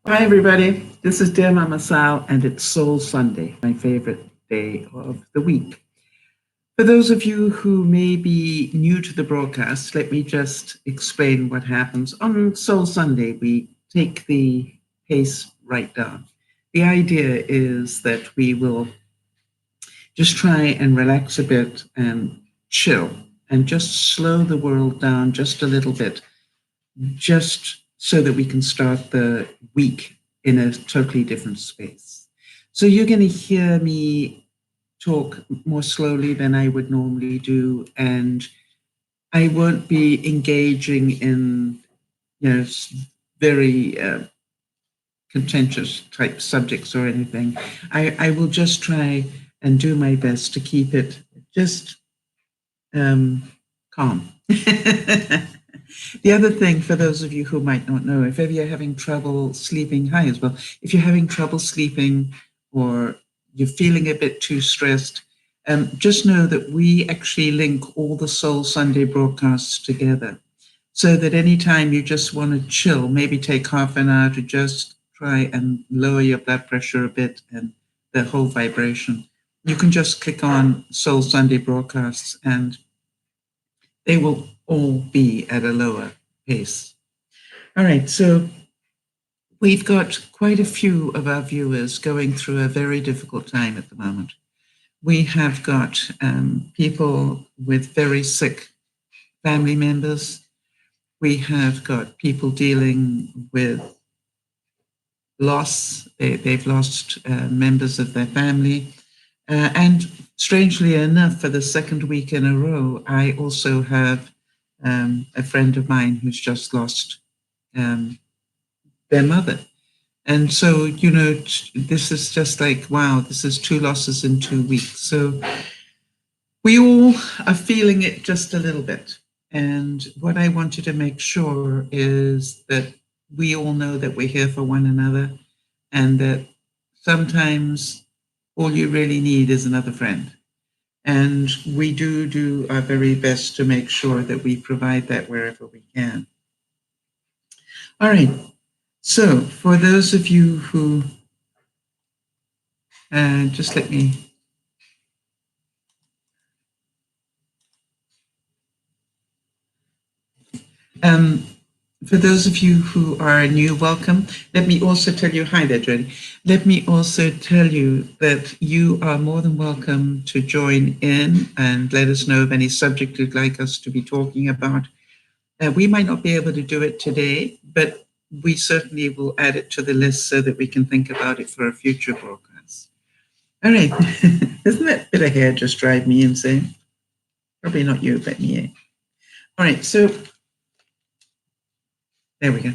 Hi, everybody. This is DearMamaSal, and it's Soul Sunday, my favorite day of the week. For those of you who may be new to the broadcast, let me just explain what happens. On Soul Sunday, we take the pace right down. The idea is that we will just try and relax a bit and chill and just slow the world down just a little bit, just so that we can start the week in a totally different space. So you're going to hear me talk more slowly than I would normally do, and I won't be engaging in, very contentious type subjects or anything. I will just try and do my best to keep it just calm. The other thing, for those of you who might not know, if ever you're having trouble sleeping, hi as well, if you're having trouble sleeping or you're feeling a bit too stressed, just know that we actually link all the Soul Sunday broadcasts together, so that anytime you just want to chill, maybe take half an hour to just try and lower your blood pressure a bit and the whole vibration, you can just click on Soul Sunday broadcasts and they will all be at a lower pace. All right, so we've got quite a few of our viewers going through a very difficult time at the moment. We have got people with very sick family members. We have got people dealing with loss. They've lost members of their family. And strangely enough, for the second week in a row, I also have a friend of mine who's just lost their mother. And so, this is just like, wow, this is 2 losses in 2 weeks. So we all are feeling it just a little bit. And what I wanted to make sure is that we all know that we're here for one another, and that sometimes all you really need is another friend. And we do our very best to make sure that we provide that wherever we can. All right. So for those of you who, just let me, for those of you who are new, welcome. Let me also tell you, hi there, Jody. Let me also tell you that you are more than welcome to join in and let us know of any subject you'd like us to be talking about. We might not be able to do it today, but we certainly will add it to the list so that we can think about it for a future broadcast. All right. Doesn't that bit of hair just drive me insane? Probably not you, but me. All right. So there we go.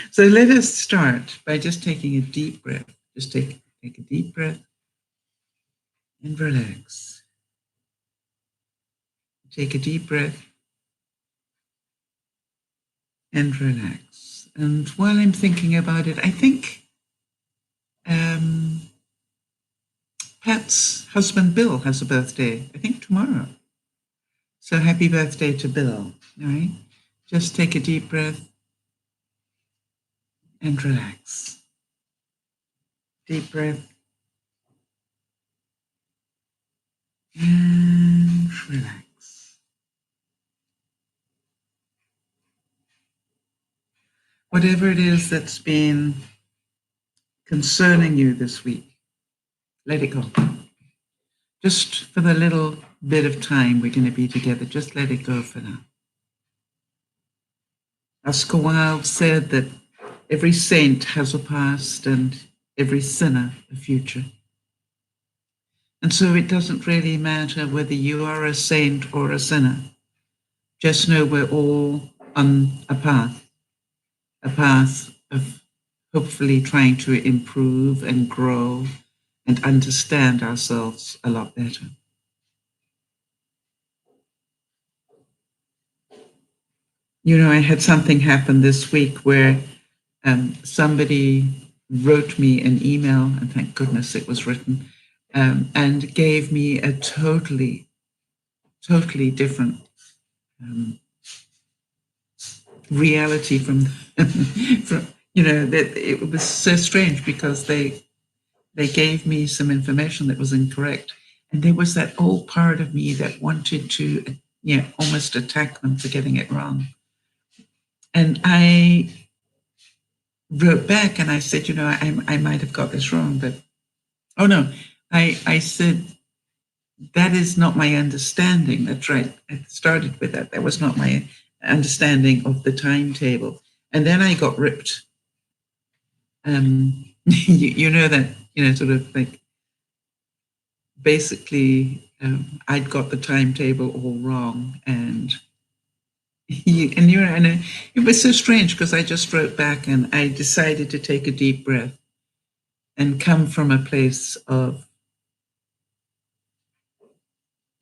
So let us start by just taking a deep breath. Just take a deep breath and relax. Take a deep breath and relax. And while I'm thinking about it, I think Pat's husband Bill has a birthday, I think tomorrow. So happy birthday to Bill. All right. Just take a deep breath and relax. Deep breath and relax. Whatever it is that's been concerning you this week, let it go. Just for the little bit of time we're going to be together, just let it go for now. Oscar Wilde said that every saint has a past and every sinner a future. And so it doesn't really matter whether you are a saint or a sinner. Just know we're all on a path of hopefully trying to improve and grow and understand ourselves a lot better. I had something happen this week where somebody wrote me an email, and thank goodness it was written, and gave me a totally different reality from, from that it was so strange because they gave me some information that was incorrect. And there was that old part of me that wanted to, almost attack them for getting it wrong. And I wrote back and I said, I might have got this wrong, but, oh no, I said, that is not my understanding. That's right. I started with that. That was not my understanding of the timetable. And then I got ripped. You know that, sort of like, basically, I'd got the timetable all wrong. And it was so strange because I just wrote back and I decided to take a deep breath and come from a place of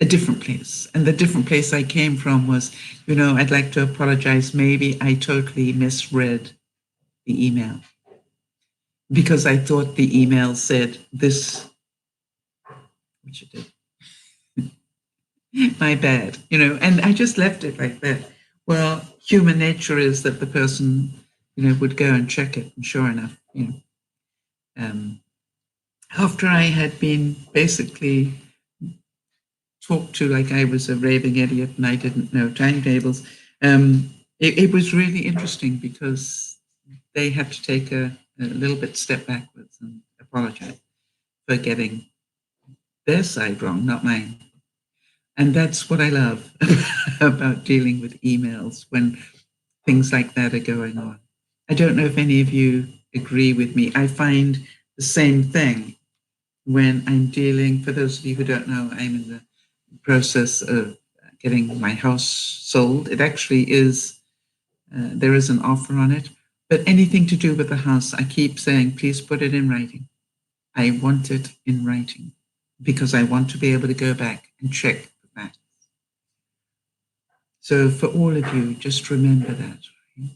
a different place. And the different place I came from was, I'd like to apologize. Maybe I totally misread the email because I thought the email said this, which it did. My bad, and I just left it like that. Well, human nature is that the person, would go and check it. And sure enough, after I had been basically talked to like I was a raving idiot and I didn't know timetables, it was really interesting because they had to take a little bit step backwards and apologize for getting their side wrong, not mine. And that's what I love about dealing with emails when things like that are going on. I don't know if any of you agree with me. I find the same thing when I'm dealing, for those of you who don't know, I'm in the process of getting my house sold. It actually is, there is an offer on it, but anything to do with the house, I keep saying, please put it in writing. I want it in writing because I want to be able to go back and check the facts. So for all of you, just remember that. Right?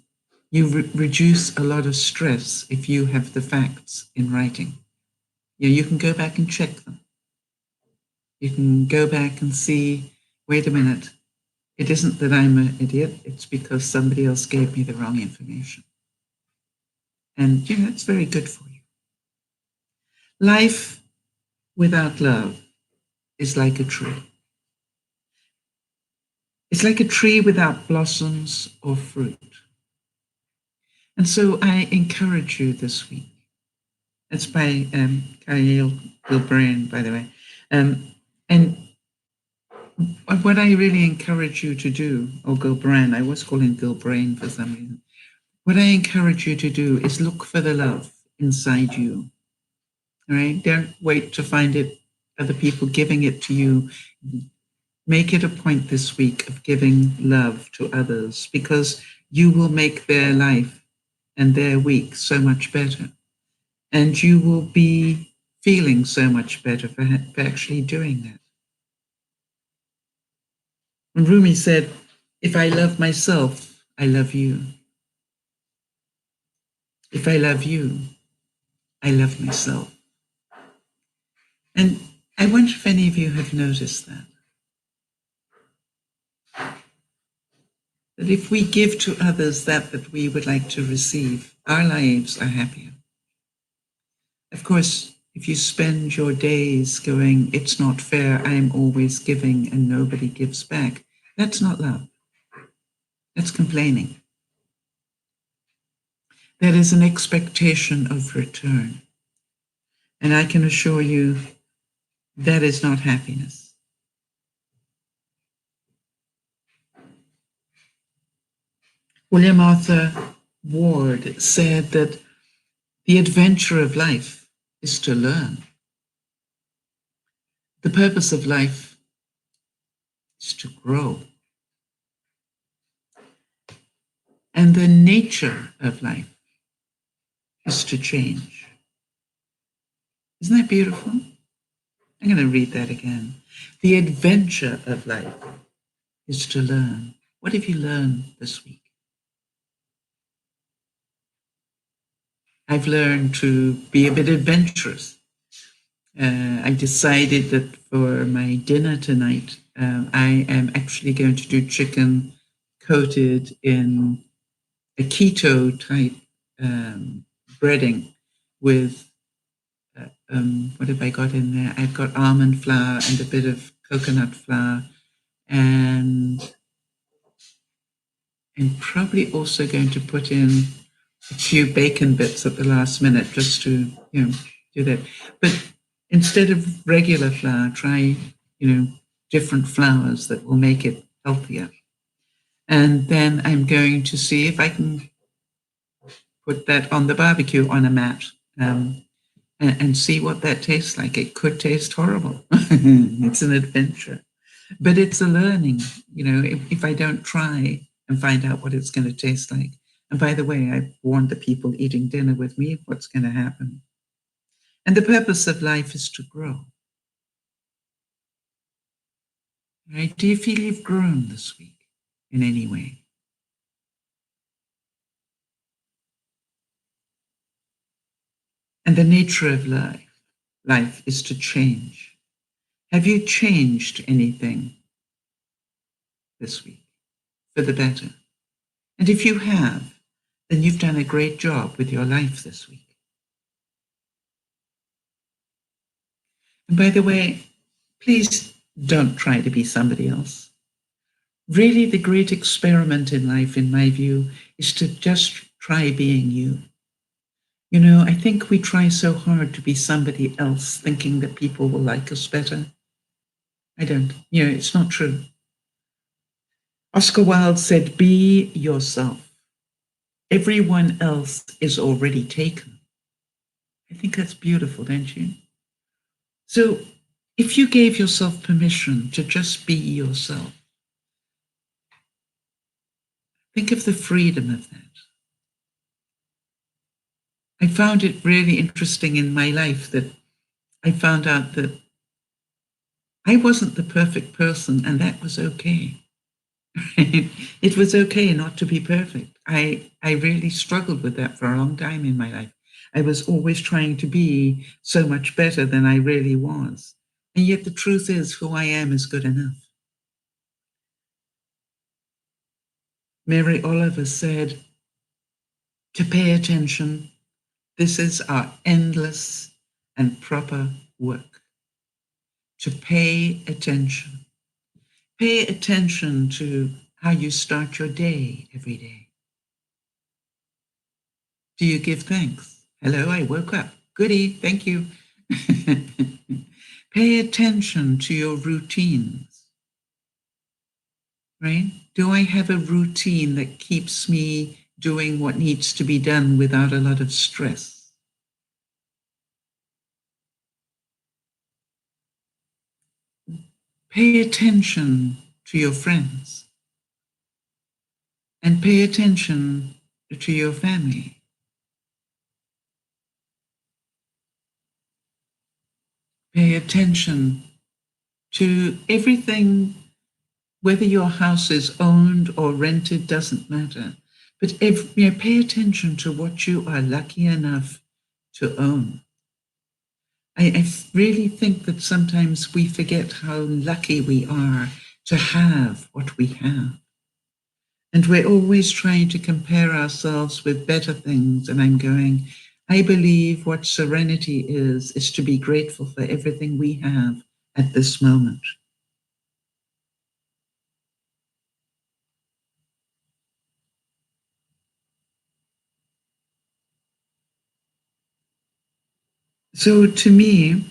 You reduce a lot of stress if you have the facts in writing. You can go back and check them. You can go back and see, wait a minute, it isn't that I'm an idiot, it's because somebody else gave me the wrong information. And, it's very good for you. Life without love is like a tree. It's like a tree without blossoms or fruit. And so I encourage you this week. It's by Kyle Gilbrain, by the way. And what I really encourage you to do, or Gilbrain, I was calling Gilbrain for some reason. What I encourage you to do is look for the love inside you. All right? Don't wait to find it, other people giving it to you. Make it a point this week of giving love to others because you will make their life and their week so much better. And you will be feeling so much better for actually doing that. And Rumi said, if I love myself, I love you. If I love you, I love myself. And I wonder if any of you have noticed that. That if we give to others that we would like to receive, our lives are happier. Of course, if you spend your days going, it's not fair, I'm always giving and nobody gives back, that's not love. That's complaining. That is an expectation of return. And I can assure you, that is not happiness. William Arthur Ward said that the adventure of life is to learn. The purpose of life is to grow. And the nature of life is to change. Isn't that beautiful? I'm going to read that again. The adventure of life is to learn. What have you learned this week? I've learned to be a bit adventurous. I decided that for my dinner tonight, I am actually going to do chicken coated in a keto type breading with, what have I got in there? I've got almond flour and a bit of coconut flour, and I'm probably also going to put in a few bacon bits at the last minute just to, do that. But instead of regular flour, try, different flours that will make it healthier. And then I'm going to see if I can put that on the barbecue on a mat, and see what that tastes like. It could taste horrible. It's an adventure, but it's a learning. If I don't try and find out what it's going to taste like. And by the way, I've warned the people eating dinner with me what's going to happen. And the purpose of life is to grow. Right? Do you feel you've grown this week in any way? And the nature of life is to change. Have you changed anything this week for the better? And if you have, then you've done a great job with your life this week. And by the way, please don't try to be somebody else. Really, the great experiment in life, in my view, is to just try being you. I think we try so hard to be somebody else, thinking that people will like us better. I don't. It's not true. Oscar Wilde said, "Be yourself. Everyone else is already taken." I think that's beautiful, don't you? So if you gave yourself permission to just be yourself, think of the freedom of that. I found it really interesting in my life that I found out that I wasn't the perfect person, and that was okay. It was okay not to be perfect. I really struggled with that for a long time in my life. I was always trying to be so much better than I really was. And yet the truth is, who I am is good enough. Mary Oliver said, to pay attention, this is our endless and proper work. To pay attention. Pay attention to how you start your day every day. Do you give thanks? Hello, I woke up. Goody, thank you. Pay attention to your routines, right? Do I have a routine that keeps me doing what needs to be done without a lot of stress? Pay attention to your friends and pay attention to your family. Pay attention to everything, whether your house is owned or rented, doesn't matter. But pay attention to what you are lucky enough to own. I really think that sometimes we forget how lucky we are to have what we have. And we're always trying to compare ourselves with better things. And I'm going, I believe what serenity is to be grateful for everything we have at this moment. So to me,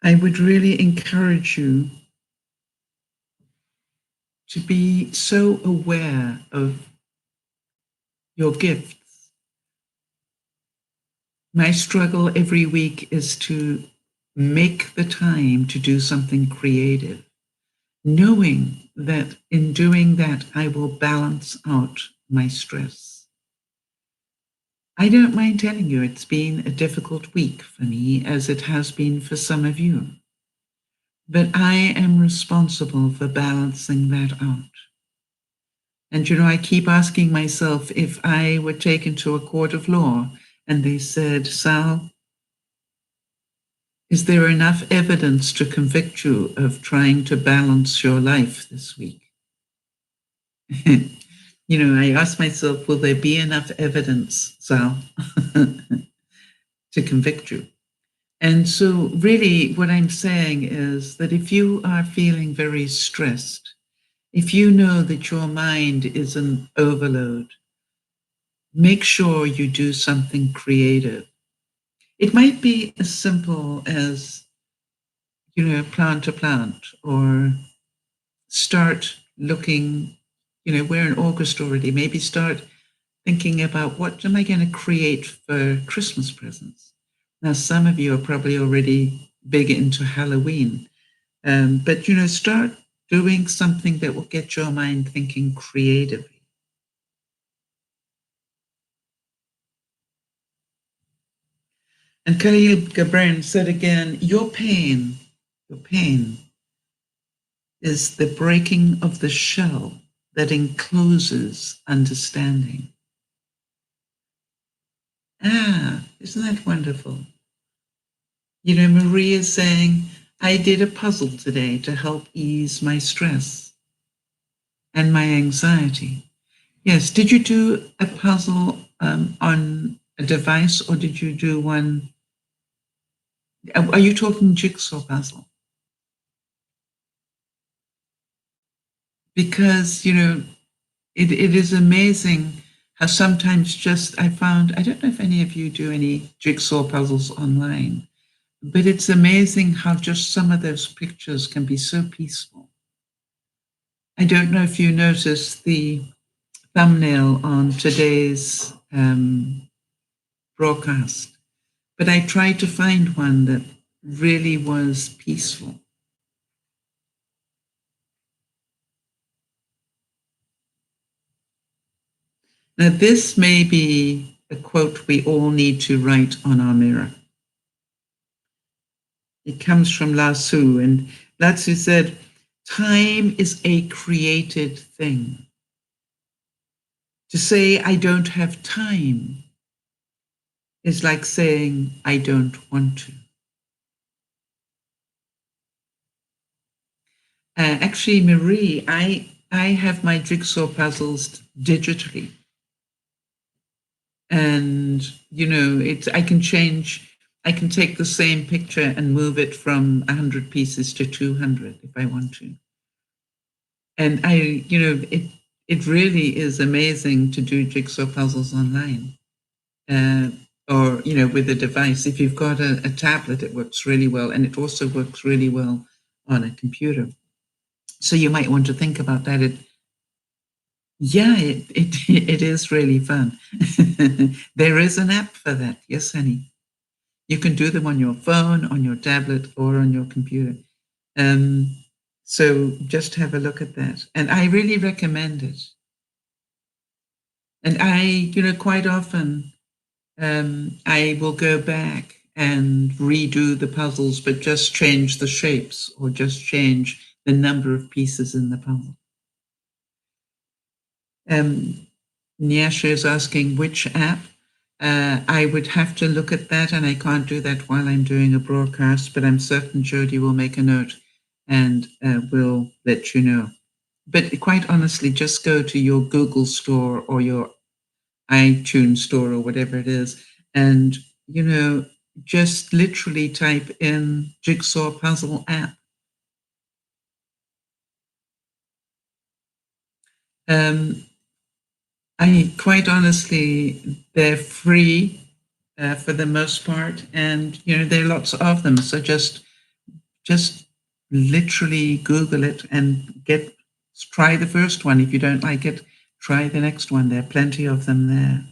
I would really encourage you to be so aware of your gifts. My struggle every week is to make the time to do something creative, knowing that in doing that, I will balance out my stress. I don't mind telling you it's been a difficult week for me, as it has been for some of you. But I am responsible for balancing that out. And I keep asking myself, if I were taken to a court of law and they said, Sal, is there enough evidence to convict you of trying to balance your life this week? I ask myself, will there be enough evidence, Sal, to convict you? And so, really, what I'm saying is that if you are feeling very stressed, if you know that your mind is an overload, make sure you do something creative. It might be as simple as, plant a plant, or start looking, we're in August already, maybe start thinking about what am I going to create for Christmas presents. Now, some of you are probably already big into Halloween, but, start doing something that will get your mind thinking creatively. And Khalil Gibran said again, your pain is the breaking of the shell that encloses understanding. Isn't that wonderful? Marie is saying, I did a puzzle today to help ease my stress and my anxiety. Yes, did you do a puzzle on a device, or did you do one? Are you talking jigsaw puzzle? Because, it is amazing how sometimes I found, I don't know if any of you do any jigsaw puzzles online, but it's amazing how just some of those pictures can be so peaceful. I don't know if you noticed the thumbnail on today's broadcast, but I tried to find one that really was peaceful. Now, this may be a quote we all need to write on our mirror. It comes from Lao Tzu, and Lao Tzu said, time is a created thing. To say I don't have time is like saying I don't want to. Actually, Marie, I have my jigsaw puzzles digitally. And, I can take the same picture and move it from 100 pieces to 200 if I want to. And it really is amazing to do jigsaw puzzles online. Or, with a device. If you've got a tablet, it works really well. And it also works really well on a computer. So you might want to think about that. It is really fun. There is an app for that. Yes, honey. You can do them on your phone, on your tablet, or on your computer. So just have a look at that. And I really recommend it. And I, quite often, I will go back and redo the puzzles, but just change the shapes or just change the number of pieces in the puzzle. Nyasha is asking which app. I would have to look at that, and I can't do that while I'm doing a broadcast, but I'm certain Jody will make a note and will let you know. But quite honestly, just go to your Google store or your iTunes store or whatever it is, and, just literally type in Jigsaw Puzzle app. I quite honestly, they're free for the most part, and there are lots of them. So just literally Google it and try the first one. If you don't like it, try the next one. There are plenty of them there.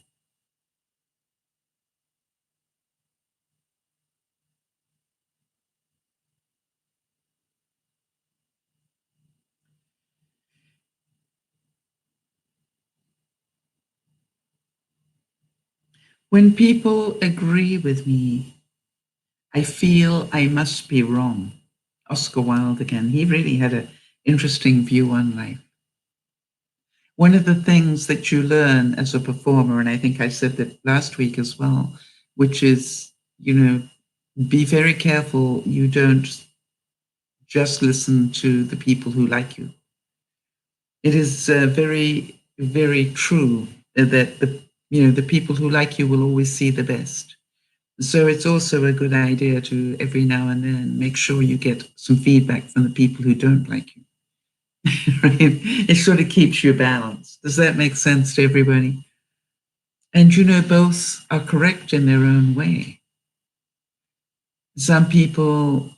When people agree with me, I feel I must be wrong. Oscar Wilde again. He really had an interesting view on life. One of the things that you learn as a performer, and I think I said that last week as well, which is, be very careful you don't just listen to the people who like you. It is very very true, that the people who like you will always see the best. So it's also a good idea to every now and then make sure you get some feedback from the people who don't like you. Right? It sort of keeps you balanced. Does that make sense to everybody? And both are correct in their own way. Some people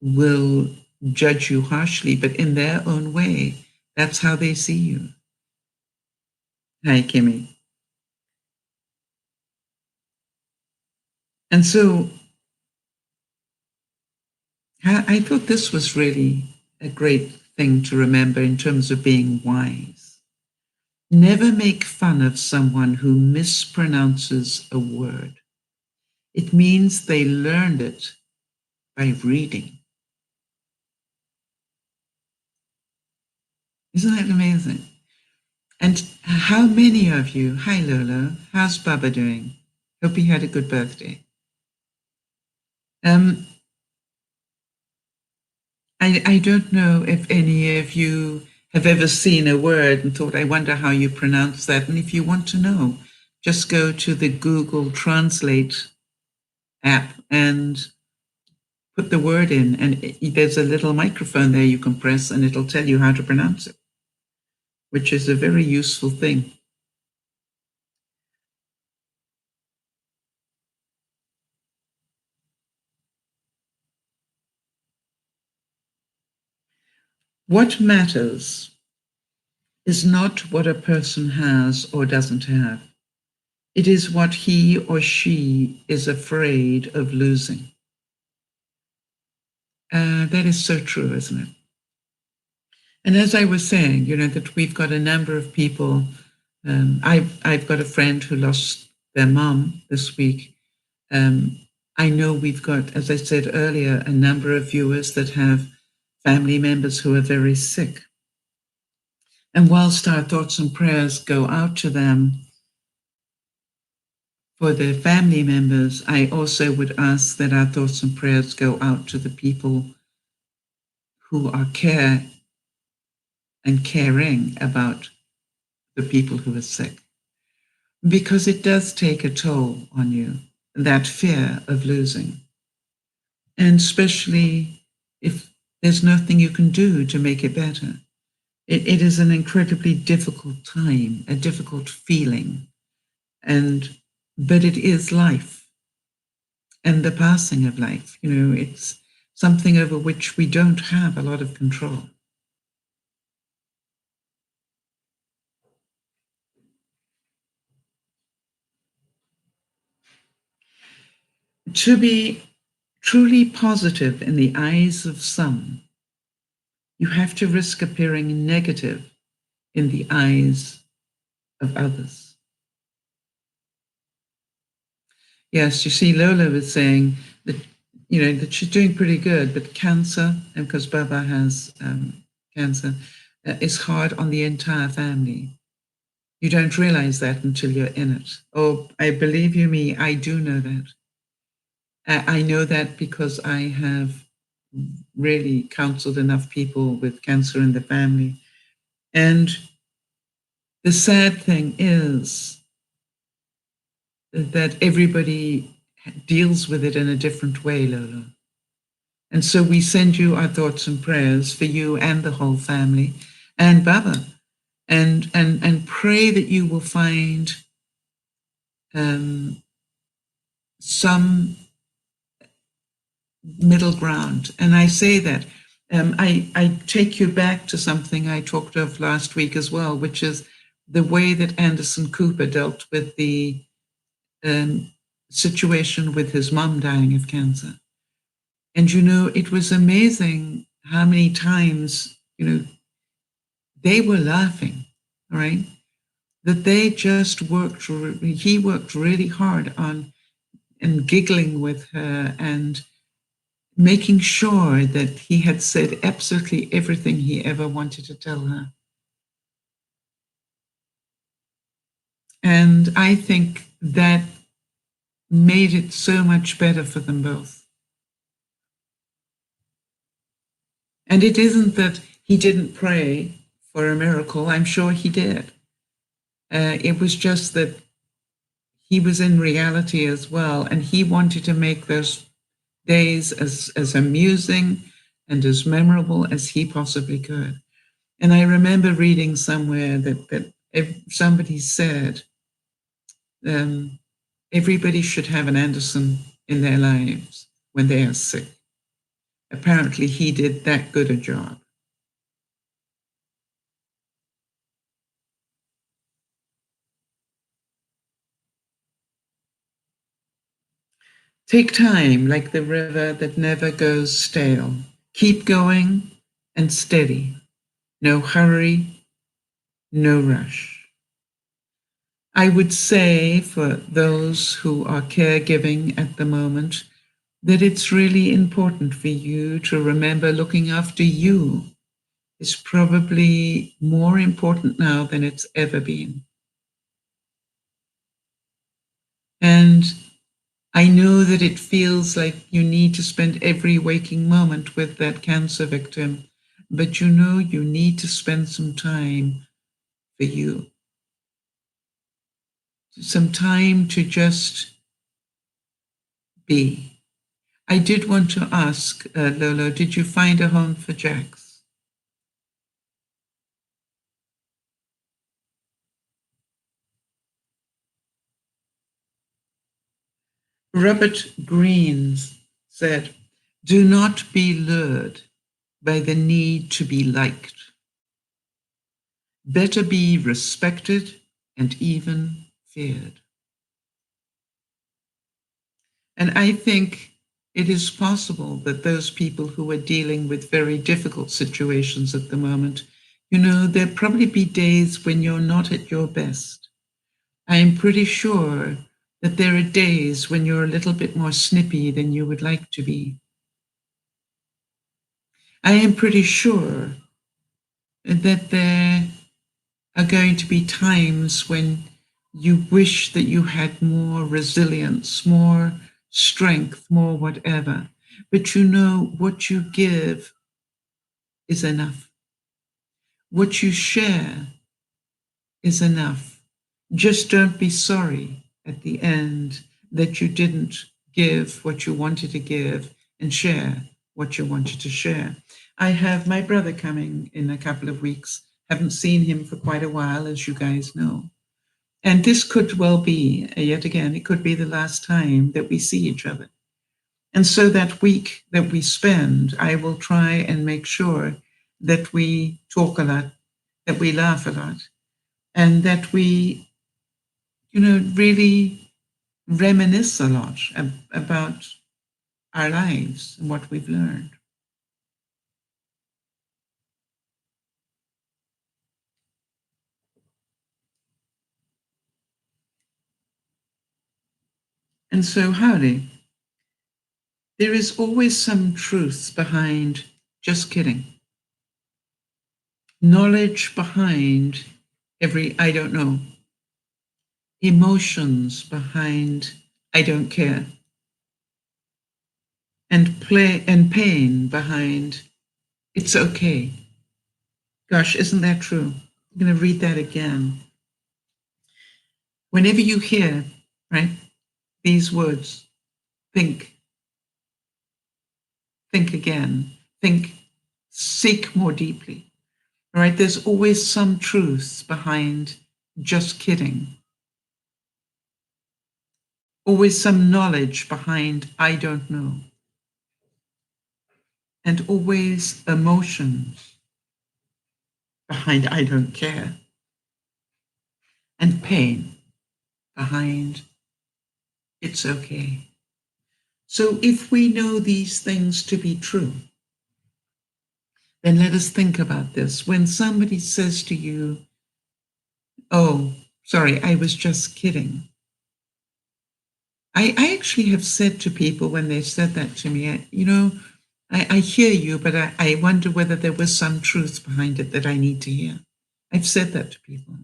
will judge you harshly, but in their own way, that's how they see you. Hi, Kimmy. And so I thought this was really a great thing to remember in terms of being wise. Never make fun of someone who mispronounces a word. It means they learned it by reading. Isn't that amazing? And how many of you, hi Lolo, how's Baba doing? Hope he had a good birthday. I don't know if any of you have ever seen a word and thought, I wonder how you pronounce that. And if you want to know, just go to the Google Translate app and put the word in. And there's a little microphone there you can press and it'll tell you how to pronounce it, which is a very useful thing. What matters is not what a person has or doesn't have. It is what he or she is afraid of losing. That is so true, isn't it? And as I was saying, that we've got a number of people. I've got a friend who lost their mom this week. I know we've got, as I said earlier, a number of viewers that have family members who are very sick. And whilst our thoughts and prayers go out to them for their family members, I also would ask that our thoughts and prayers go out to the people who are caring about the people who are sick. Because it does take a toll on you, that fear of losing. And especially if there's nothing you can do to make it better. It is an incredibly difficult time, a difficult feeling. But it is life and the passing of life. It's something over which we don't have a lot of control. To be truly positive in the eyes of some, you have to risk appearing negative in the eyes of others. Yes, you see, Lola was saying that, that she's doing pretty good, but cancer, and because Baba has cancer, is hard on the entire family. You don't realize that until you're in it. Oh, I believe you me, I do know that. I know that because I have really counseled enough people with cancer in the family. And the sad thing is that everybody deals with it in a different way, Lola. And so we send you our thoughts and prayers for you and the whole family and Baba, and pray that you will find some middle ground. And I say that I take you back to something I talked of last week as well, which is the way that Anderson Cooper dealt with the situation with his mom dying of cancer. And, it was amazing how many times, they were laughing, right? That they just he worked really hard on and giggling with her and making sure that he had said absolutely everything he ever wanted to tell her. And I think that made it so much better for them both. And it isn't that he didn't pray for a miracle. I'm sure he did. It was just that he was in reality as well, and he wanted to make those days as amusing and as memorable as he possibly could. And I remember reading somewhere that if somebody said um, everybody should have an Anderson in their lives when they are sick. Apparently, he did that good a job. Take time like the river that never goes stale. Keep going and steady. No hurry, no rush. I would say for those who are caregiving at the moment that it's really important for you to remember looking after you is probably more important now than it's ever been. And I know that it feels like you need to spend every waking moment with that cancer victim, but you know you need to spend some time for you, some time to just be. I did want to ask, Lolo, did you find a home for Jax? Robert Greene said, do not be lured by the need to be liked. Better be respected and even feared. And I think it is possible that those people who are dealing with very difficult situations at the moment, you know, there'll probably be days when you're not at your best. I am pretty sure that there are days when you're a little bit more snippy than you would like to be. I am pretty sure that there are going to be times when you wish that you had more resilience, more strength, more whatever. But you know, what you give is enough. What you share is enough. Just don't be sorry at the end that you didn't give what you wanted to give and share what you wanted to share. I have my brother coming in a couple of weeks. Haven't seen him for quite a while, as you guys know. And this could well be, yet again, it could be the last time that we see each other. And so that week that we spend, I will try and make sure that we talk a lot, that we laugh a lot, and that we, you know, really reminisce a lot about our lives and what we've learned. And so, howdy, there is always some truth behind just kidding, knowledge behind every I don't know, emotions behind I don't care, and play and pain behind it's okay. Gosh, isn't that true? I'm going to read that again. Whenever you hear, right, these words, think, think again, think, seek more deeply. All right, there's always some truth behind just kidding. Always some knowledge behind I don't know. And always emotions behind I don't care. And pain behind it's okay. So if we know these things to be true, then let us think about this. When somebody says to you, oh, sorry, I was just kidding. I actually have said to people when they said that to me, you know, I hear you, but I wonder whether there was some truth behind it that I need to hear. I've said that to people.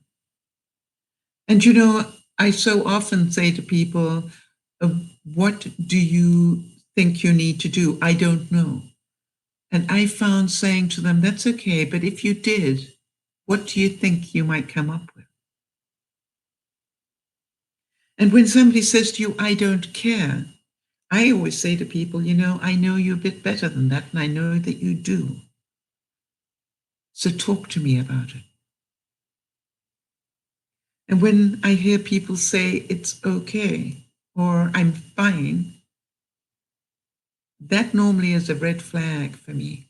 And, you know, I so often say to people, what do you think you need to do? I don't know. And I found saying to them, that's okay, but if you did, what do you think you might come up with? And when somebody says to you, I don't care, I always say to people, I know you a bit better than that, and I know that you do. So talk to me about it. And when I hear people say it's okay or I'm fine, that normally is a red flag for me.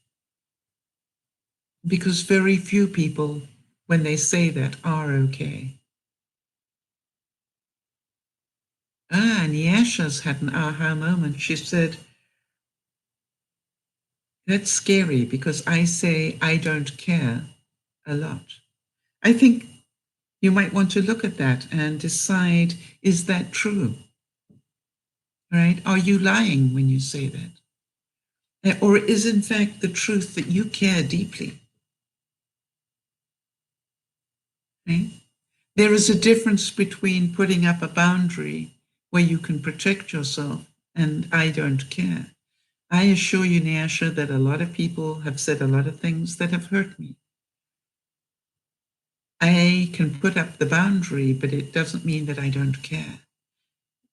Because very few people, when they say that, are okay. Nyasha's had an aha moment. She said, that's scary because I say I don't care a lot. I think you might want to look at that and decide, is that true? Right? Are you lying when you say that? Or is in fact the truth that you care deeply? Right? There is a difference between putting up a boundary where you can protect yourself and I don't care. I assure you, Nyasha, that a lot of people have said a lot of things that have hurt me. I can put up the boundary, but it doesn't mean that I don't care.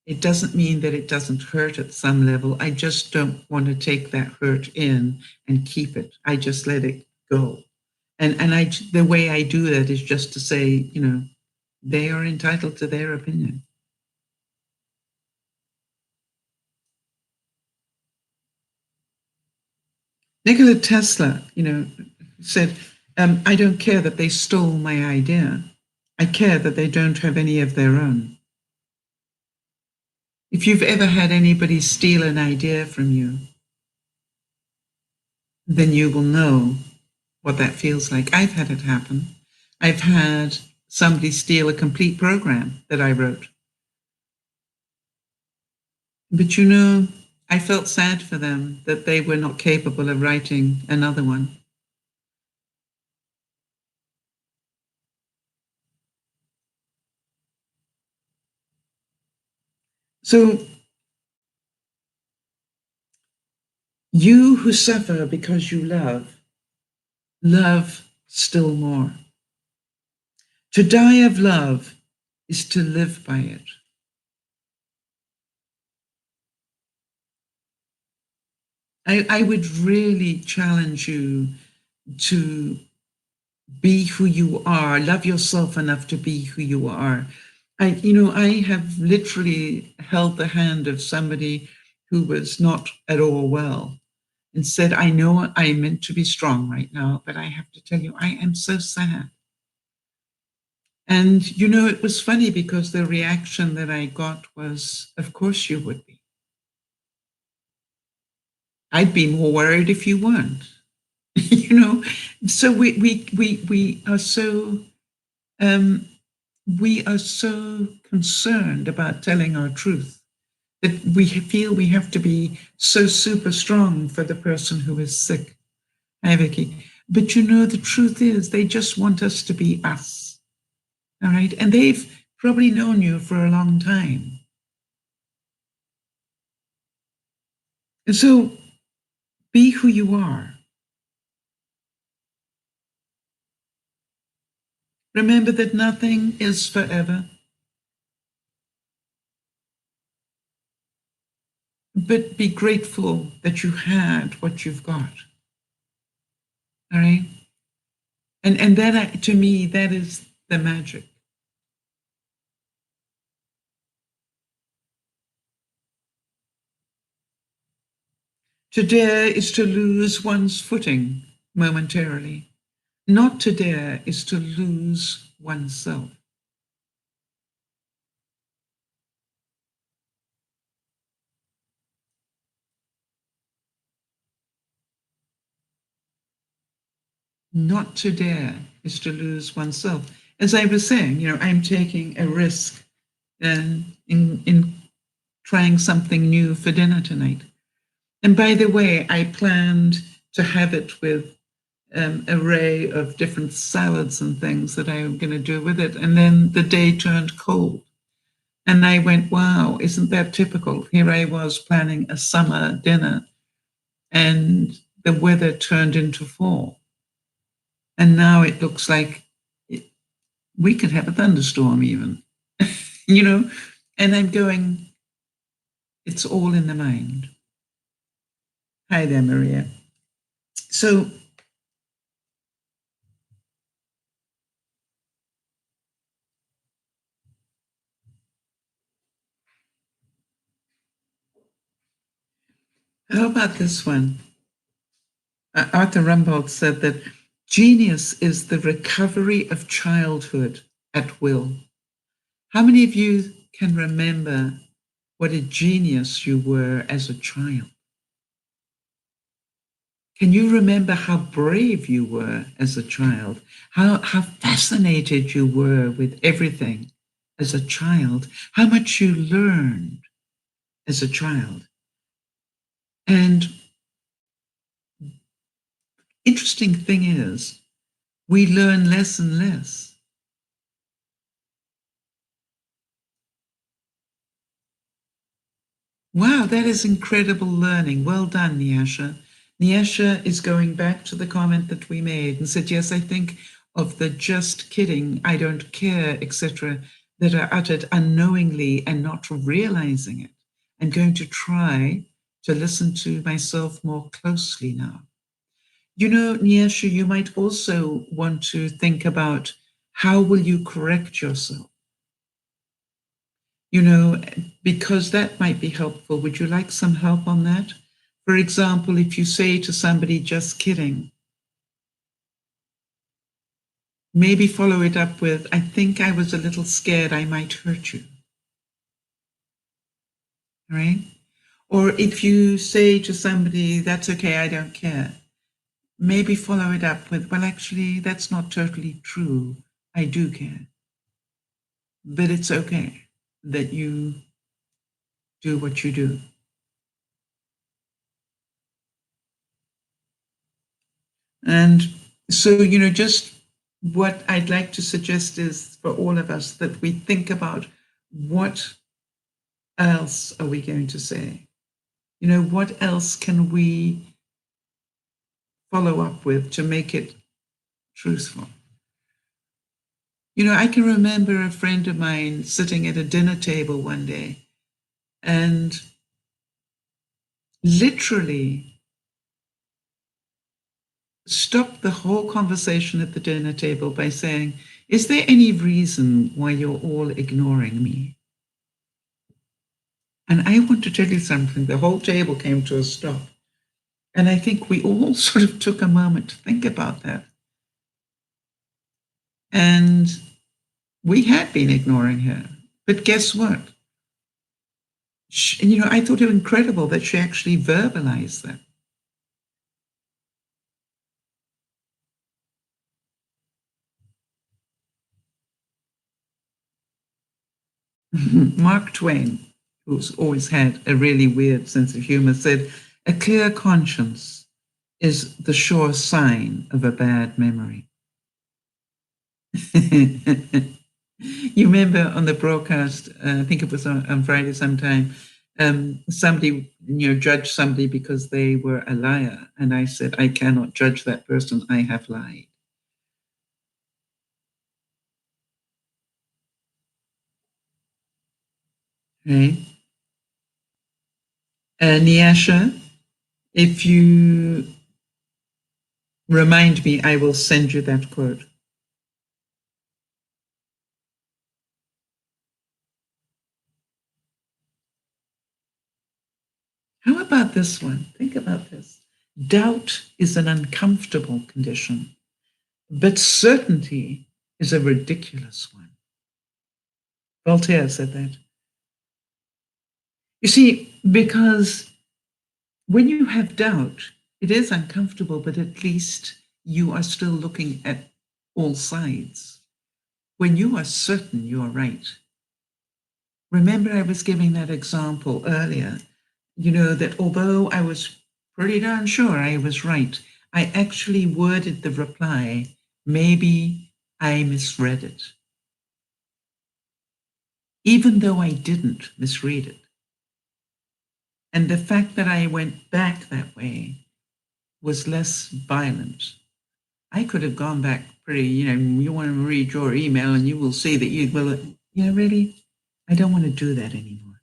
It doesn't mean that it doesn't hurt at some level. I just don't want to take that hurt in and keep it. I just let it go. And the way I do that is just to say, they are entitled to their opinion. Nikola Tesla, said, I don't care that they stole my idea. I care that they don't have any of their own. If you've ever had anybody steal an idea from you, then you will know what that feels like. I've had it happen. I've had somebody steal a complete program that I wrote. But I felt sad for them that they were not capable of writing another one. So you who suffer because you love still more. To die of love is to live by it. I would really challenge you to be who you are, love yourself enough to be who you are. I have literally held the hand of somebody who was not at all well and said, I know I meant to be strong right now, but I have to tell you, I am so sad. And, it was funny because the reaction that I got was, of course you would be. I'd be more worried if you weren't. So we are so we are so concerned about telling our truth that we feel we have to be so super strong for the person who is sick. Hi, Vicky. But the truth is they just want us to be us. All right. And they've probably known you for a long time. And so be who you are. Remember that nothing is forever. But be grateful that you had what you've got. All right. And that, to me, that is the magic. To dare is to lose one's footing momentarily. Not to dare is to lose oneself. Not to dare is to lose oneself. As I was saying, I'm taking a risk in trying something new for dinner tonight. And by the way, I planned to have it with array of different salads and things that I'm going to do with it. And then the day turned cold. And I went, wow, isn't that typical? Here I was planning a summer dinner and the weather turned into fall. And now it looks like we could have a thunderstorm even, And I'm going, it's all in the mind. Hi there, Maria. So how about this one? Arthur Rimbaud said that genius is the recovery of childhood at will. How many of you can remember what a genius you were as a child? Can you remember how brave you were as a child? How fascinated you were with everything as a child? How much you learned as a child? And interesting thing is, we learn less and less. Wow, that is incredible learning. Well done, Nyasha. Nyasha is going back to the comment that we made and said, yes, I think of the just kidding, I don't care, etc., that are uttered unknowingly and not realizing it. I'm going to try to listen to myself more closely now. You know, Nyasha, you might also want to think about how will you correct yourself? You know, because that might be helpful. Would you like some help on that? For example, if you say to somebody, just kidding, maybe follow it up with, I think I was a little scared I might hurt you. Right? Or if you say to somebody, that's okay, I don't care, maybe follow it up with, well, actually, that's not totally true. I do care. But it's okay that you do what you do. And so, you know, just what I'd like to suggest is for all of us that we think about what else are we going to say? You know, what else can we follow up with to make it truthful? You know, I can remember a friend of mine sitting at a dinner table one day and literally stopped the whole conversation at the dinner table by saying, is there any reason why you're all ignoring me? And I want to tell you something. The whole table came to a stop. And I think we all sort of took a moment to think about that. And we had been ignoring her. But guess what? You know, I thought it incredible that she actually verbalized that. Mark Twain, who's always had a really weird sense of humor, said, a clear conscience is the sure sign of a bad memory. You remember on the broadcast, I think it was on Friday sometime, somebody, you know, judged somebody because they were a liar. And I said, I cannot judge that person. I have lied. Right? Nyasha, if you remind me, I will send you that quote. How about this one? Think about this. Doubt is an uncomfortable condition, but certainty is a ridiculous one. Voltaire said that. You see, because when you have doubt, it is uncomfortable, but at least you are still looking at all sides. When you are certain you are right. Remember, I was giving that example earlier, you know, that although I was pretty darn sure I was right, I actually worded the reply, maybe I misread it. Even though I didn't misread it. And the fact that I went back that way was less violent. I could have gone back pretty, you know, you want to read your email and you will see that you will, yeah, really? I don't want to do that anymore.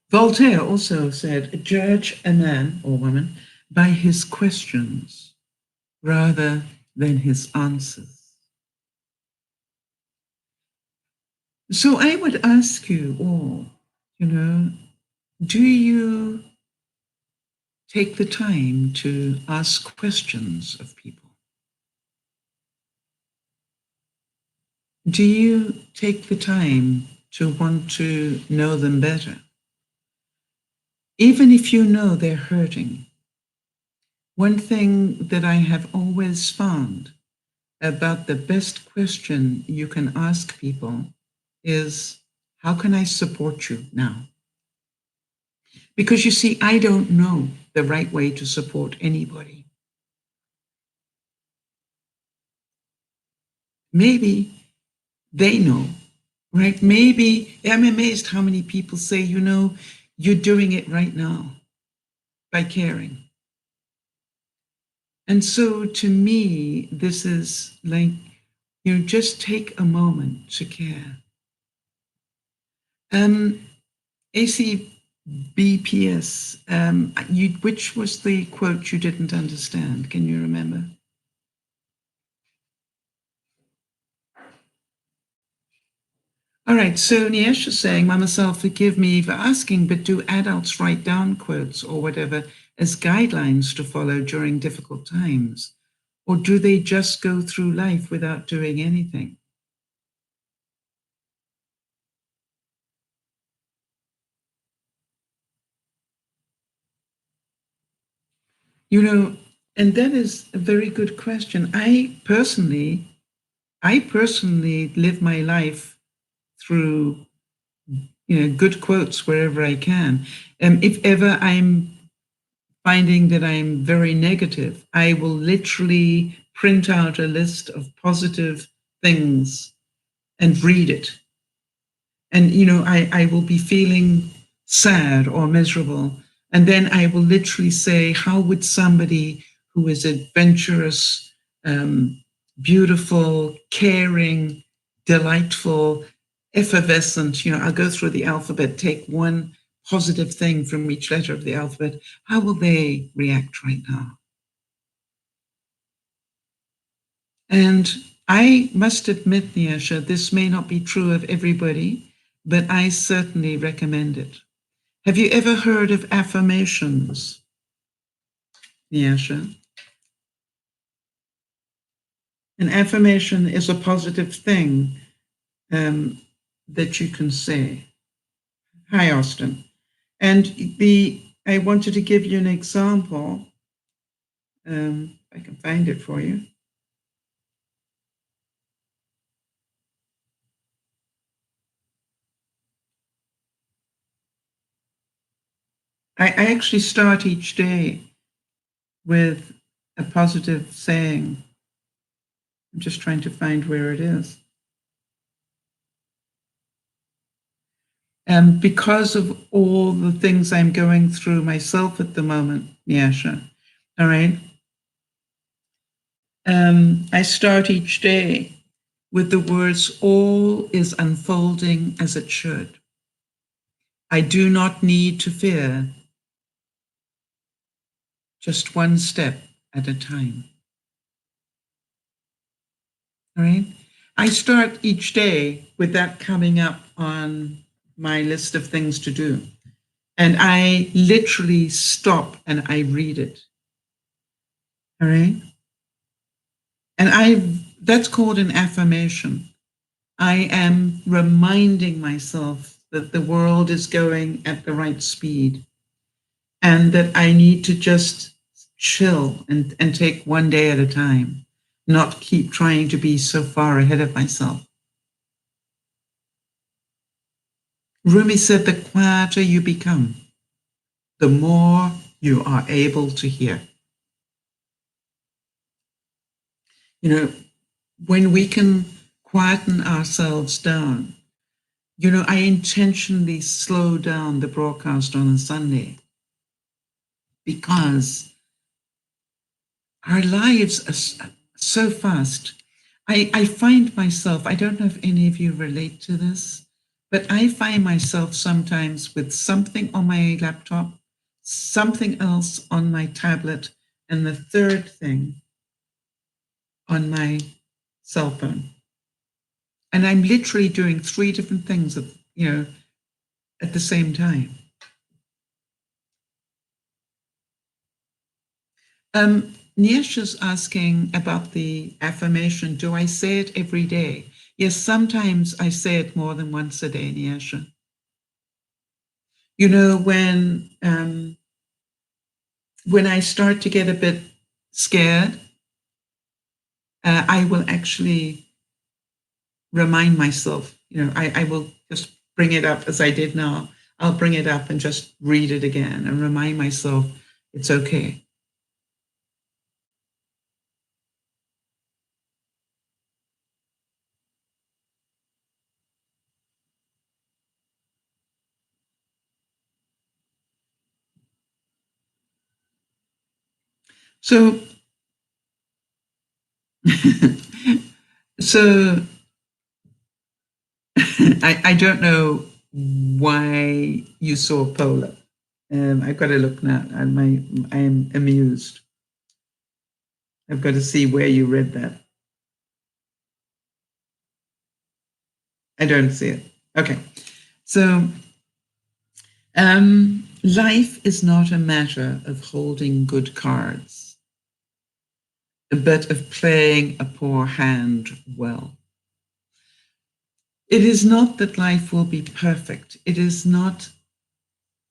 Voltaire also said, judge a man or woman by his questions rather than his answers. So I would ask you all, do you take the time to ask questions of people? Do you take the time to want to know them better? Even if you know they're hurting. One thing that I have always found about the best question you can ask people is, how can I support you now? Because you see, I don't know the right way to support anybody. Maybe they know, right? Maybe I'm amazed how many people say, you're doing it right now by caring. And so to me, this is like, just take a moment to care. ACBPS, which was the quote you didn't understand? Can you remember? All right, so Niesh is saying, MamaSal, forgive me for asking, but do adults write down quotes or whatever as guidelines to follow during difficult times? Or do they just go through life without doing anything? And that is a very good question. I personally live my life through good quotes wherever I can. If ever I'm finding that I'm very negative, I will literally print out a list of positive things and read it. And I will be feeling sad or miserable, and then I will literally say, how would somebody who is adventurous, beautiful, caring, delightful, effervescent, I'll go through the alphabet, take one positive thing from each letter of the alphabet, how will they react right now? And I must admit, Nyasha, this may not be true of everybody, but I certainly recommend it. Have you ever heard of affirmations, Nyasha? An affirmation is a positive thing that you can say. Hi, Austin. And I wanted to give you an example. I can find it for you. I actually start each day with a positive saying. I'm just trying to find where it is. And because of all the things I'm going through myself at the moment, Nyasha, all right, I start each day with the words, all is unfolding as it should. I do not need to fear, just one step at a time. All right. I start each day with that coming up on my list of things to do. And I literally stop and I read it. All right. And that's called an affirmation. I am reminding myself that the world is going at the right speed and that I need to just chill and take one day at a time, not keep trying to be so far ahead of myself. Rumi said, the quieter you become, the more you are able to hear. When we can quieten ourselves down, I intentionally slow down the broadcast on a Sunday because our lives are so fast. I find myself, I don't know if any of you relate to this, but I find myself sometimes with something on my laptop, something else on my tablet, and the third thing on my cell phone. And I'm literally doing 3 different things at the same time. Niesha's asking about the affirmation. Do I say it every day? Yes, sometimes I say it more than once a day, Niesha. You know, when I start to get a bit scared, I will actually remind myself, I will just bring it up as I did now. I'll bring it up and just read it again and remind myself it's okay. So, so I don't know why you saw polar. I've got to look now. I am amused. I've got to see where you read that. I don't see it. Okay. So, life is not a matter of holding good cards, but of playing a poor hand well. It is not that life will be perfect. It is not,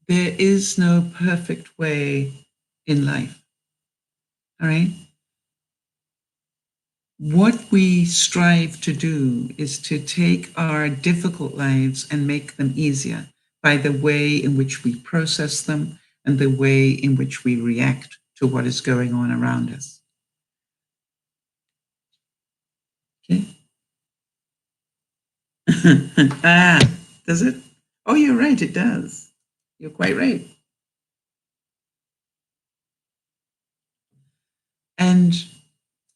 there is no perfect way in life. All right? What we strive to do is to take our difficult lives and make them easier by the way in which we process them and the way in which we react to what is going on around us. Okay. Does it? Oh, you're right, it does. You're quite right. And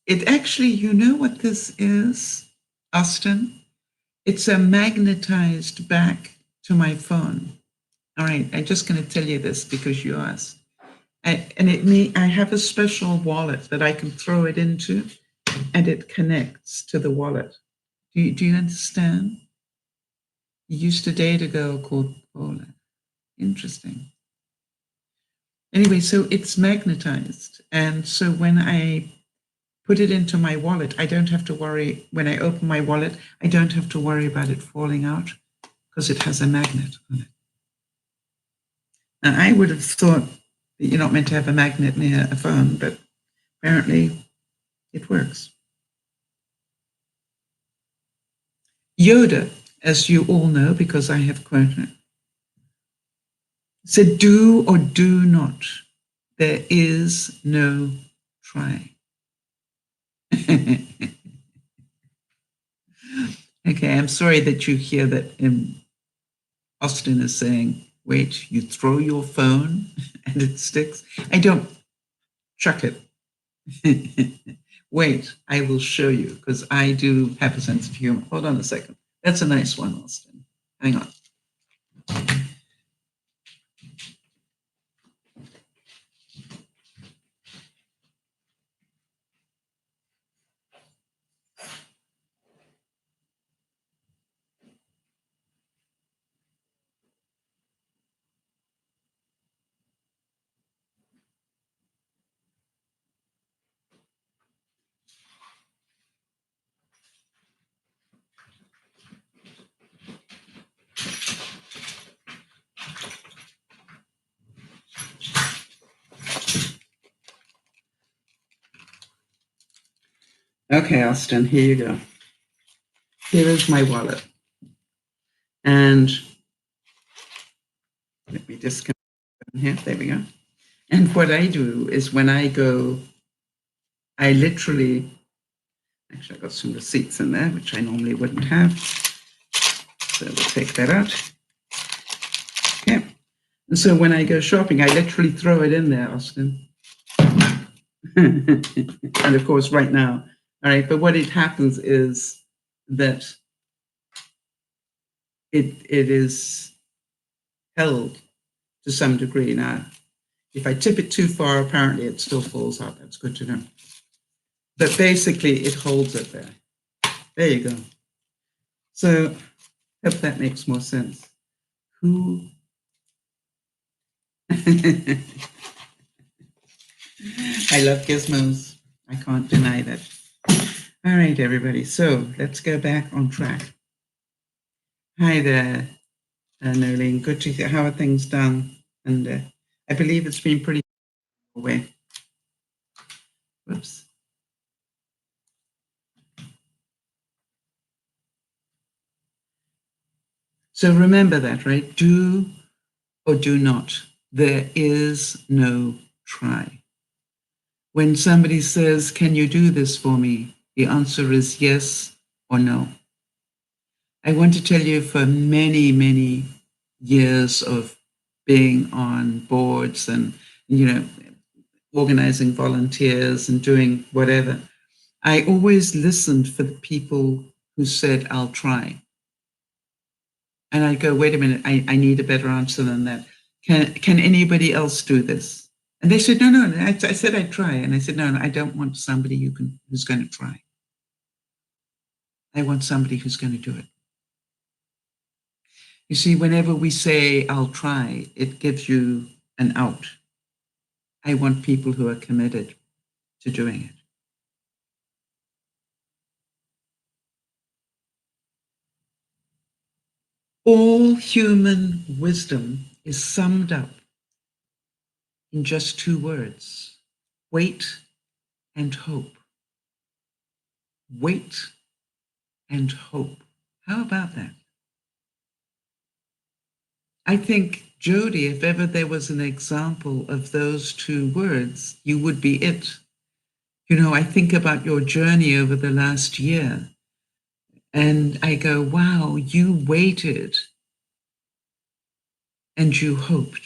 it actually, you know what this is, Austin? It's a magnetized back to my phone. All right, I'm just going to tell you this because you asked. I have a special wallet that I can throw it into, and it connects to the wallet. Do you understand? You used a day ago called Paula. Interesting. Anyway, so it's magnetized. And so when I put it into my wallet, I don't have to worry. When I open my wallet, I don't have to worry about it falling out because it has a magnet on it. Now, I would have thought that you're not meant to have a magnet near a phone, but apparently it works. Yoda, as you all know, because I have quoted it, said, do or do not. There is no try. Okay, I'm sorry that you hear that Austin is saying, wait, you throw your phone and it sticks? I don't chuck it. Wait, I will show you because I do have a sense of humor. Hold on a second. That's a nice one, Austin. Hang on. Okay, Austin, here you go. Here is my wallet. And let me just come here. There we go. And what I do is when I go, I literally, actually I got some receipts in there, which I normally wouldn't have. So we'll take that out. Okay. And so when I go shopping, I literally throw it in there, Austin. And of course, right now, all right. But what it happens is that it is held to some degree. Now, if I tip it too far, apparently it still falls out. That's good to know. But basically, it holds it there. There you go. So, hope that makes more sense. Who? I love gizmos. I can't deny that. All right, everybody. So let's go back on track. Hi there, Nolene. Good to hear. How are things done? And I believe it's been pretty away. Whoops. So remember that, right? Do or do not. There is no try. When somebody says, "Can you do this for me?" the answer is yes or no. I want to tell you, for many, many years of being on boards and, organizing volunteers and doing whatever, I always listened for the people who said, "I'll try." And I go, wait a minute, I need a better answer than that. Can anybody else do this? And they said, no. I said I'd try. And I said, no, I don't want somebody who's going to try. I want somebody who's going to do it. You see, whenever we say, "I'll try," it gives you an out. I want people who are committed to doing it. All human wisdom is summed up in just two words: wait and hope. Wait and hope. How about that? I think, Jody, if ever there was an example of those two words, you would be it. I think about your journey over the last year, and I go, wow, you waited and you hoped.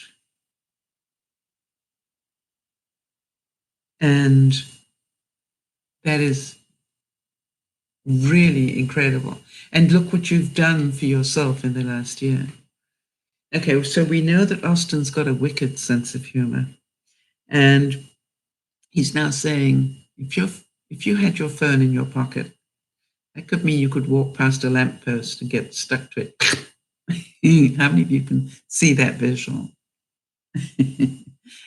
And that is really incredible. And look what you've done for yourself in the last year. Okay, so we know that Austin's got a wicked sense of humor. And he's now saying, if you had your phone in your pocket, that could mean you could walk past a lamppost and get stuck to it. How many of you can see that visual?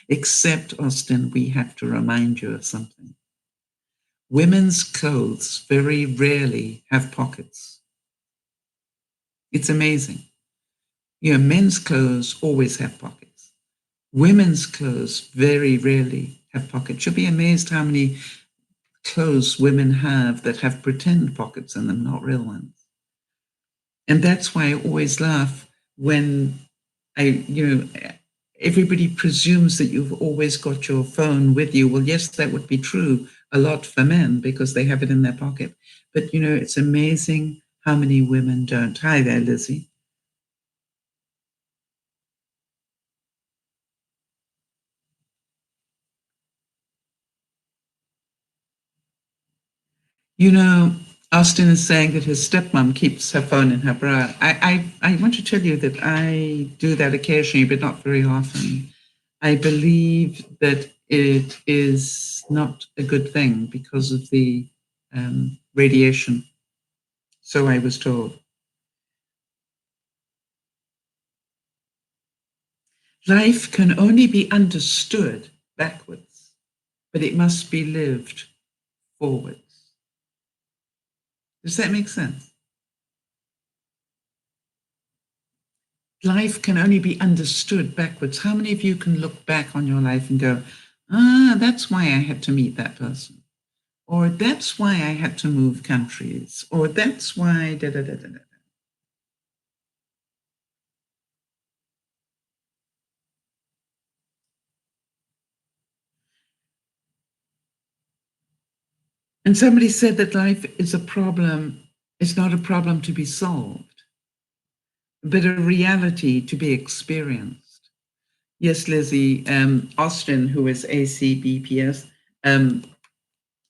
Except, Austin, we have to remind you of something. Women's clothes very rarely have pockets. It's amazing. Men's clothes always have pockets. Women's clothes very rarely have pockets. You'll be amazed how many clothes women have that have pretend pockets in them, not real ones. And that's why I always laugh when everybody presumes that you've always got your phone with you. Well, yes, that would be true a lot for men because they have it in their pocket. But, it's amazing how many women don't. Hi there, Lizzie. Austin is saying that his stepmom keeps her phone in her bra. I want to tell you that I do that occasionally, but not very often. I believe that it is not a good thing because of the radiation. So I was told. Life can only be understood backwards, but it must be lived forwards. Does that make sense? Life can only be understood backwards. How many of you can look back on your life and go, that's why I had to meet that person? Or that's why I had to move countries? Or that's why da da da da da. And somebody said that life is a problem. It's not a problem to be solved, but a reality to be experienced. Yes, Lizzie, Austin, who is ACBPS, Um,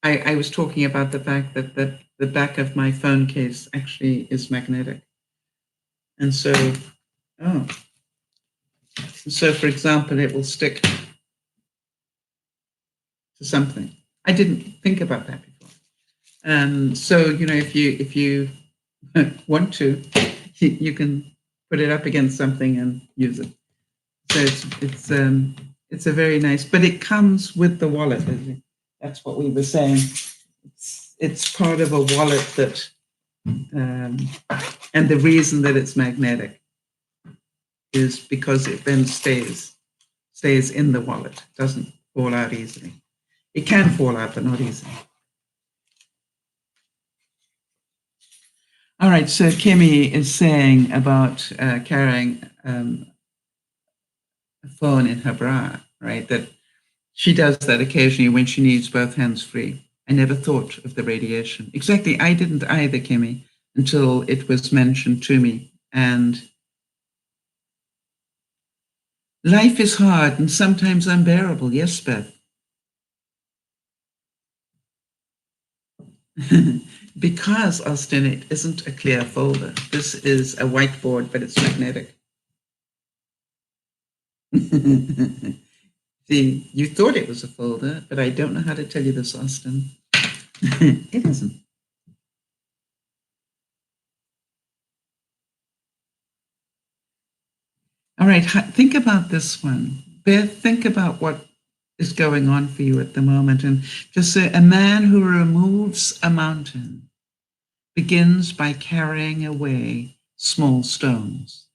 I was talking about the fact that the back of my phone case actually is magnetic. And so, oh, so for example, it will stick to something. I didn't think about that before. So, if you want to, you can put it up against something and use it. So it's a very nice, but it comes with the wallet. That's what we were saying. It's part of a wallet that, and the reason that it's magnetic is because it then stays in the wallet, doesn't fall out easily. It can fall out, but not easily. All right, so Kimmy is saying about carrying a phone in her bra, right? That she does that occasionally when she needs both hands free. I never thought of the radiation. Exactly, I didn't either, Kimmy, until it was mentioned to me. And life is hard and sometimes unbearable. Yes, Beth. Because, Austin, it isn't a clear folder. This is a whiteboard, but it's magnetic. See, you thought it was a folder, but I don't know how to tell you this, Austin. It isn't. All right, think about this one. Beth, think about what is going on for you at the moment. And just say, a man who removes a mountain begins by carrying away small stones.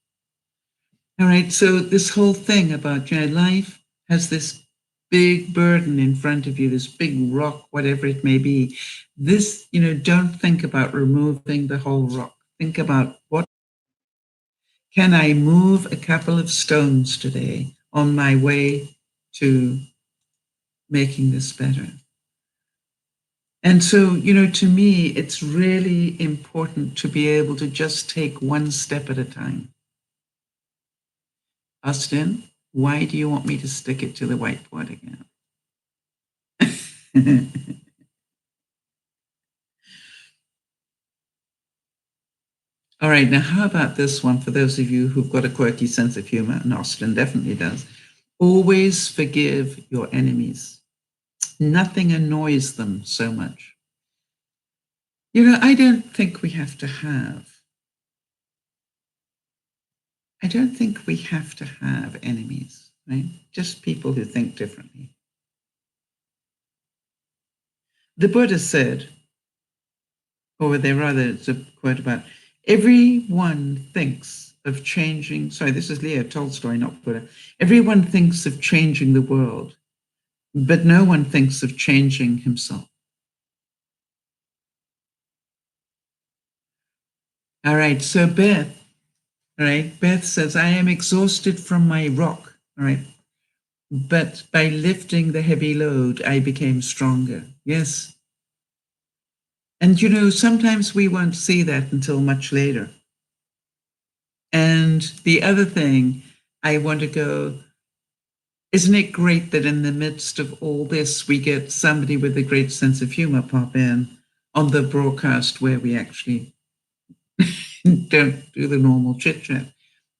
All right, so this whole thing about, life has this big burden in front of you, this big rock, whatever it may be. This, don't think about removing the whole rock. Think about, what can I move a couple of stones today on my way to making this better? And so, to me, it's really important to be able to just take one step at a time. Austin, why do you want me to stick it to the whiteboard again? All right, now how about this one for those of you who've got a quirky sense of humor, and Austin definitely does. Always forgive your enemies. Nothing annoys them so much. I don't think we have to have enemies, right? Just people who think differently. The Buddha said, or it's a quote about, everyone thinks of changing, sorry, this is Leo Tolstoy, not Buddha. Everyone thinks of changing the world, but no one thinks of changing himself. All right, so Beth, all right, Beth says, I am exhausted from my rock, all right, but by lifting the heavy load, I became stronger. Yes. And sometimes we won't see that until much later. And the other thing I want to go, isn't it great that in the midst of all this, we get somebody with a great sense of humor pop in on the broadcast where we actually don't do the normal chit chat?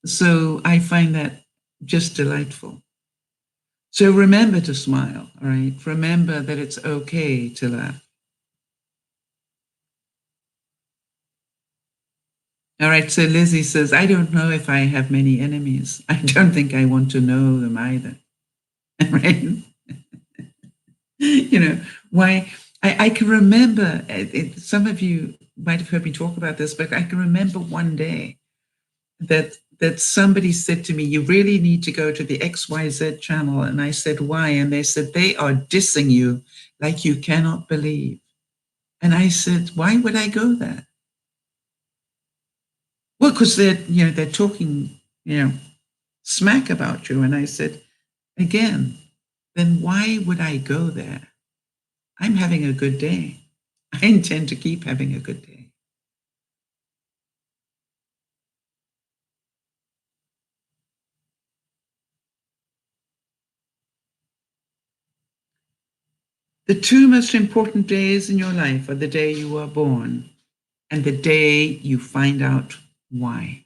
So I find that just delightful. So remember to smile, all right? Remember that it's okay to laugh. All right, so Lizzie says, I don't know if I have many enemies. I don't think I want to know them either. Right? Why? I can remember, some of you might have heard me talk about this, but I can remember one day that somebody said to me, you really need to go to the XYZ channel. And I said, why? And they said, they are dissing you like you cannot believe. And I said, why would I go there? Well, because they're talking, smack about you. And I said, again, then why would I go there? I'm having a good day. I intend to keep having a good day. The two most important days in your life are the day you were born and the day you find out why.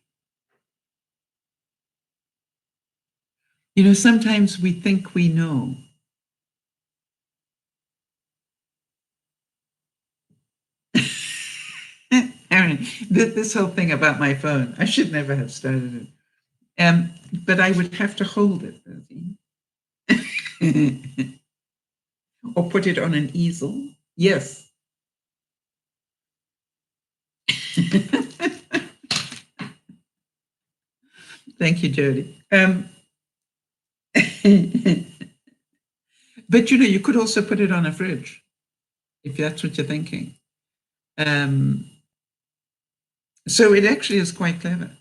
You know, sometimes we think we know. Aaron, this whole thing about my phone, I should never have started it. But I would have to hold it, or put it on an easel. Yes. Thank you, Jody. But you know, you could also put it on a fridge, if that's what you're thinking. So it actually is quite clever.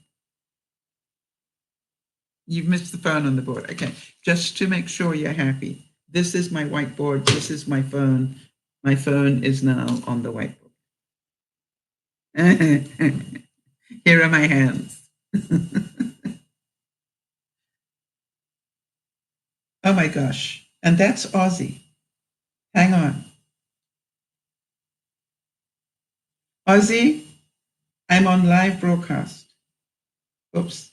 You've missed the phone on the board. Okay, just to make sure you're happy. This is my whiteboard. This is my phone. My phone is now on the whiteboard. Here are my hands. Oh my gosh. And that's Aussie. Hang on. Aussie, I'm on live broadcast. Oops.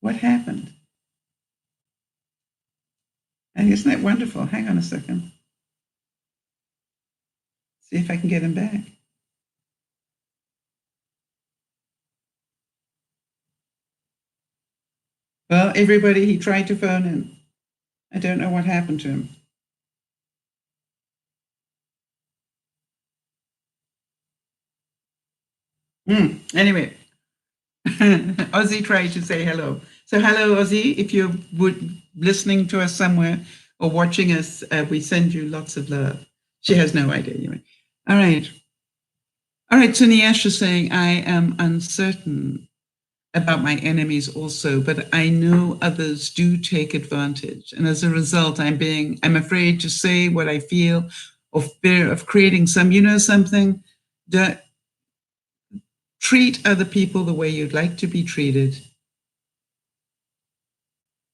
What happened? And isn't that wonderful? Hang on a second. See if I can get him back. Well, everybody, he tried to phone in. I don't know what happened to him. Anyway, Ozzy tried to say hello. So hello, Ozzy. If you're listening to us somewhere or watching us, we send you lots of love. She has no idea. Anyway. All right. All right. So Niash is saying, I am uncertain about my enemies also, but I know others do take advantage. And as a result, I'm afraid to say what I feel, or fear of creating something that treat other people the way you'd like to be treated.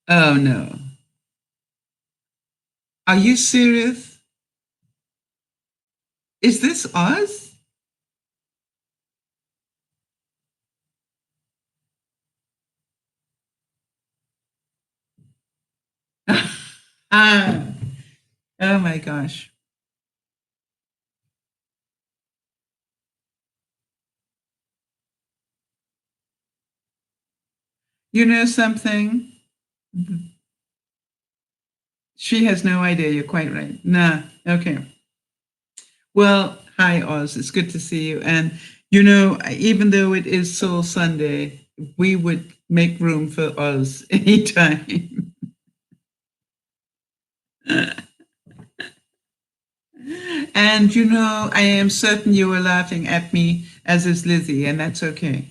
Oh no. Are you serious? Is this Oz? Oh my gosh. You know something? She has no idea. You're quite right. Nah. Okay. Well, hi, Oz. It's good to see you. And, you know, even though it is Soul Sunday, we would make room for Oz anytime. And, you know, I am certain you were laughing at me, as is Lizzie, and that's okay.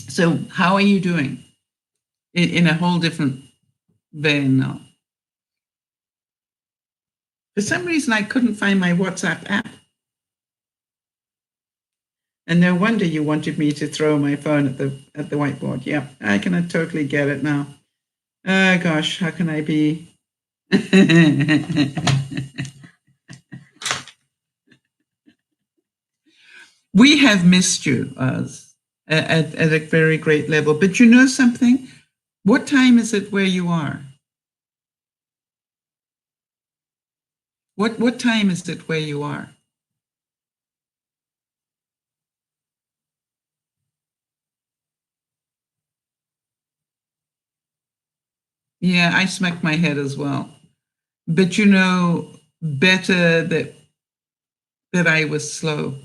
So, how are you doing? In a whole different vein now. For some reason, I couldn't find my WhatsApp app. And no wonder you wanted me to throw my phone at the whiteboard. Yeah, I can totally get it now. Oh gosh, how can I be? We have missed you, Oz, at a very great level. But you know something? What time is it where you are? What time is it where you are? Yeah, I smacked my head as well. But you know, better that I was slow.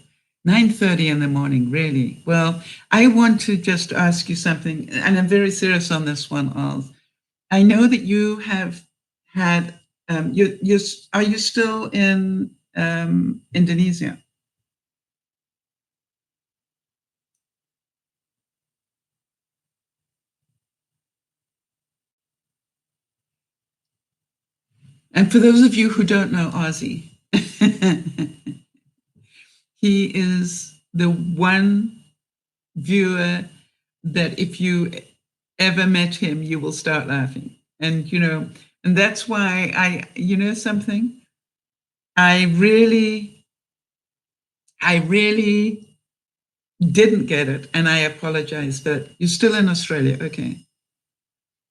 9:30 in the morning, really. Well, I want to just ask you something, and I'm very serious on this one, Oz. I know that you have had, are you still in Indonesia? And for those of you who don't know Ozzy, he is the one viewer that if you ever met him, you will start laughing. And, and that's why something, I really didn't get it. And I apologize, but you're still in Australia. Okay.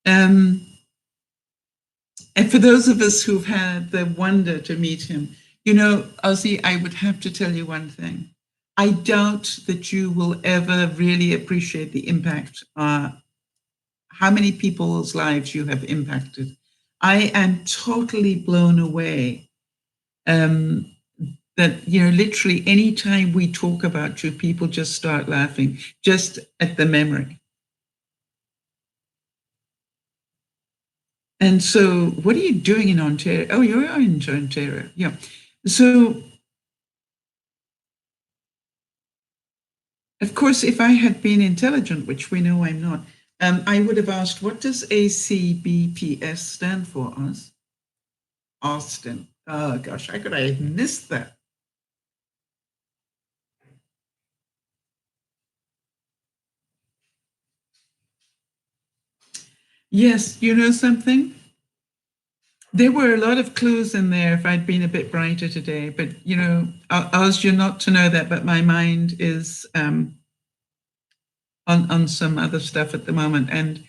And for those of us who've had the wonder to meet him, Ozzy, I would have to tell you one thing. I doubt that you will ever really appreciate the impact, how many people's lives you have impacted. I am totally blown away that, literally any time we talk about you, people just start laughing just at the memory. And so what are you doing in Ontario? Oh, you're in Ontario. Yeah. So, of course, if I had been intelligent, which we know I'm not, I would have asked, what does ACBPS stand for, Oz? Austin. Oh, gosh, how could I have missed that? Yes, you know something? There were a lot of clues in there if I'd been a bit brighter today, but, Oz, you're not to know that, but my mind is on some other stuff at the moment, and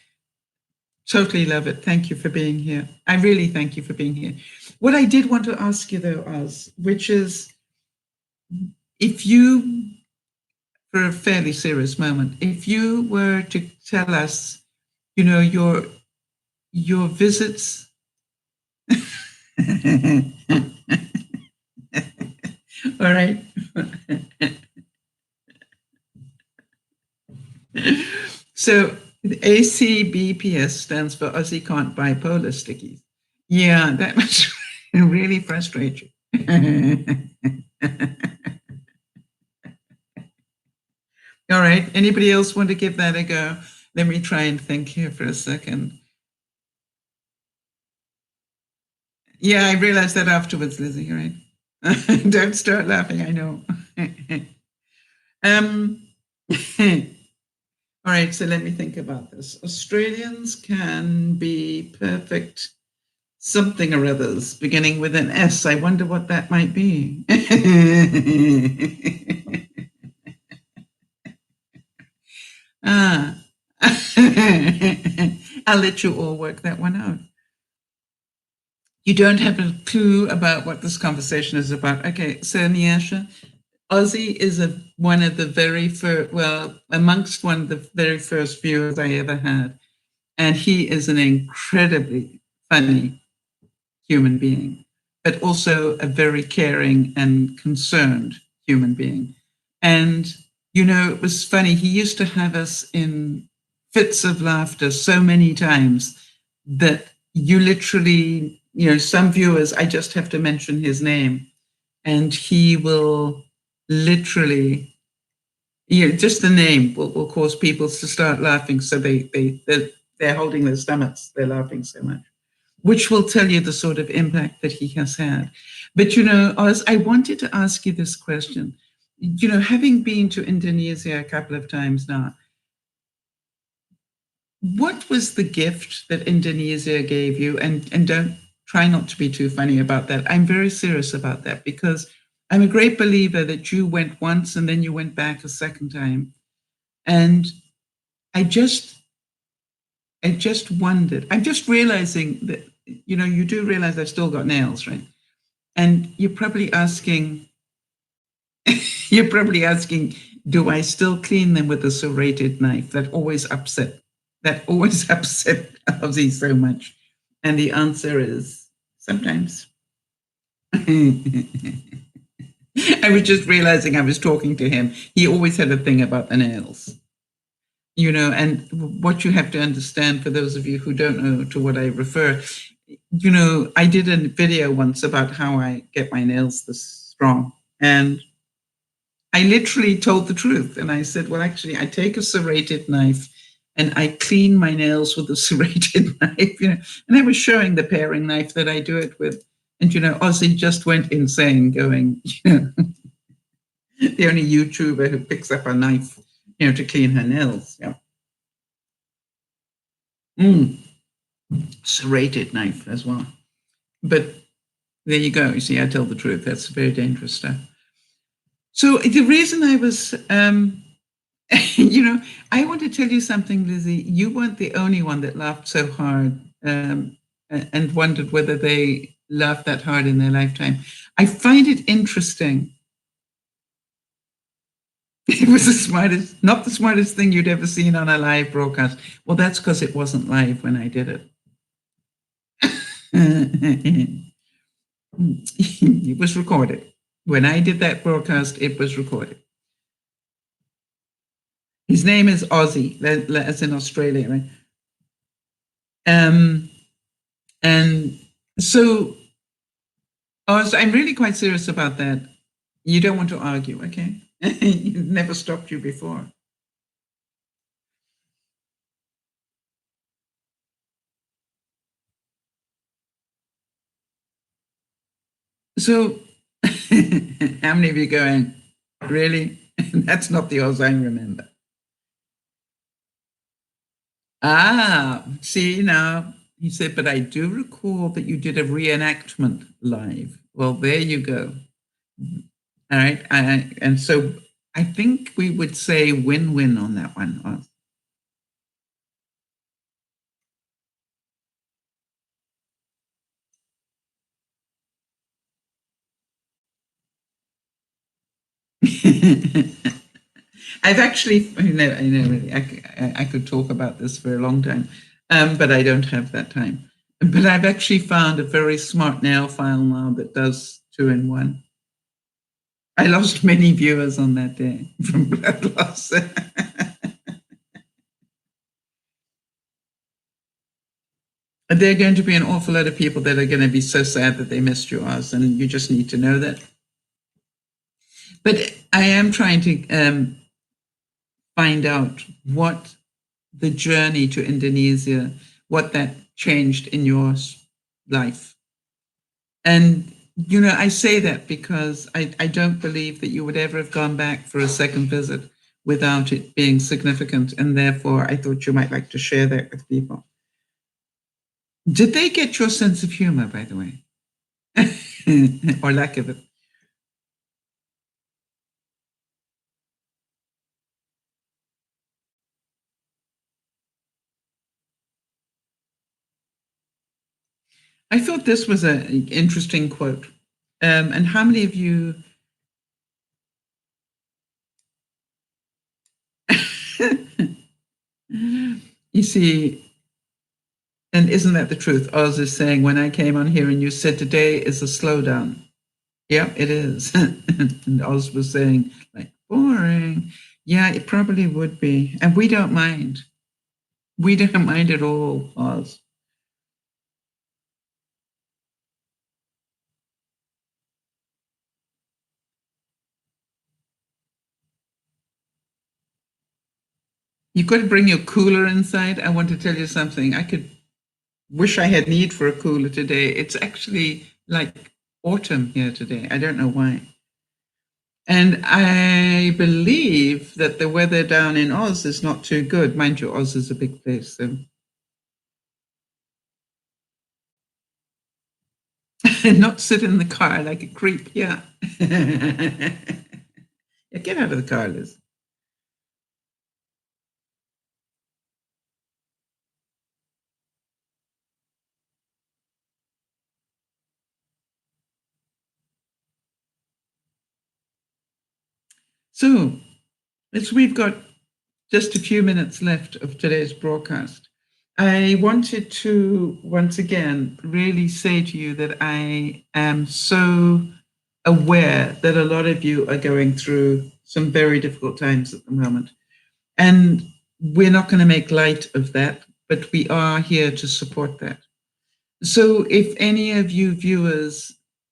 totally love it. Thank you for being here. I really thank you for being here. What I did want to ask you, though, Oz, which is, if you, for a fairly serious moment, if you were to tell us, your visits. All right. So ACBPS stands for Aussie Can't Bipolar Stickies. Yeah, that must really frustrate you. All right. Anybody else want to give that a go? Let me try and think here for a second. Yeah, I realized that afterwards, Lizzie, right? Don't start laughing, I know. All right, so let me think about this. Australians can be perfect something or others, beginning with an S. I wonder what that might be. I'll let you all work that one out. You don't have a clue about what this conversation is about. Okay, so Nyasha, Ozzy is one of the very first, amongst one of the very first viewers I ever had. And he is an incredibly funny human being, but also a very caring and concerned human being. And, it was funny. He used to have us in fits of laughter so many times that you literally, some viewers, I just have to mention his name, and he will literally, just the name will cause people to start laughing. So they're holding their stomachs. They're laughing so much, which will tell you the sort of impact that he has had. But, Oz, I wanted to ask you this question. Having been to Indonesia a couple of times now, what was the gift that Indonesia gave you? And don't try not to be too funny about that. I'm very serious about that, because I'm a great believer that you went once and then you went back a second time. And I just wondered, I'm just realizing that, you do realize I've still got nails, right? And you're probably asking, do I still clean them with a serrated knife? That always upset Ozzy so much. And the answer is sometimes. I was just realizing I was talking to him. He always had a thing about the nails. And what you have to understand, for those of you who don't know to what I refer, I did a video once about how I get my nails this strong. And I literally told the truth. And I said, well, actually, I take a serrated knife and I clean my nails with a serrated knife, And I was showing the paring knife that I do it with. And, Ozzy just went insane going, the only YouTuber who picks up a knife, to clean her nails. Yeah. Mm. Serrated knife as well. But there you go. You see, I tell the truth. That's very dangerous stuff. So the reason I was, I want to tell you something, Lizzie. You weren't the only one that laughed so hard and wondered whether they laughed that hard in their lifetime. I find it interesting. It was not the smartest thing you'd ever seen on a live broadcast. Well, that's because it wasn't live when I did it. It was recorded. When I did that broadcast, it was recorded. His name is Aussie, as in Australia, right? And so, Oz, I'm really quite serious about that. You don't want to argue, okay? It never stopped you before. So, how many of you going, really? That's not the Oz I remember. See now, he said, but I do recall that you did a reenactment live. Well, there you go. All right. And so I think we would say win-win on that one, Oz. I've actually, I know, really, I could talk about this for a long time, but I don't have that time. But I've actually found a very smart nail file now that does 2-in-1. I lost many viewers on that day from blood loss. And there are going to be an awful lot of people that are going to be so sad that they missed you, Oz, and you just need to know that. But I am trying to find out what the journey to Indonesia, what that changed in your life. And, I say that because I don't believe that you would ever have gone back for a second visit without it being significant. And therefore, I thought you might like to share that with people. Did they get your sense of humor, by the way? Or lack of it? I thought this was an interesting quote. And how many of you... You see, and isn't that the truth? Oz is saying, when I came on here and you said today is a slowdown. Yeah, it is. And Oz was saying, like, boring. Yeah, it probably would be. And we don't mind. We don't mind at all, Oz. You could bring your cooler inside. I want to tell you something. I could wish I had need for a cooler today. It's actually like autumn here today. I don't know why. And I believe that the weather down in Oz is not too good. Mind you, Oz is a big place, so. Not sit in the car like a creep, yeah. Yeah, get out of the car, Liz. So, as we've got just a few minutes left of today's broadcast, I wanted to once again really say to you that I am so aware that a lot of you are going through some very difficult times at the moment. And we're not going to make light of that, but we are here to support that. So if any of you viewers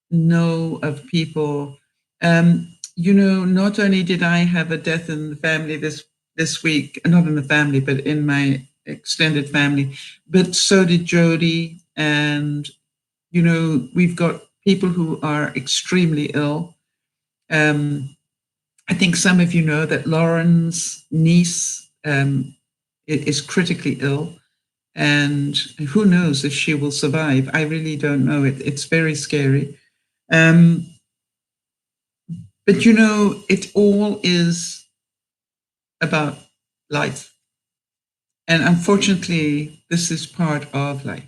know of people, not only did I have a death in the family this week, not in the family, but in my extended family, but so did Jody. And, we've got people who are extremely ill. I think some of you know that Lauren's niece is critically ill, and who knows if she will survive. I really don't know. It's very scary. But you know, it all is about life. And unfortunately, this is part of life.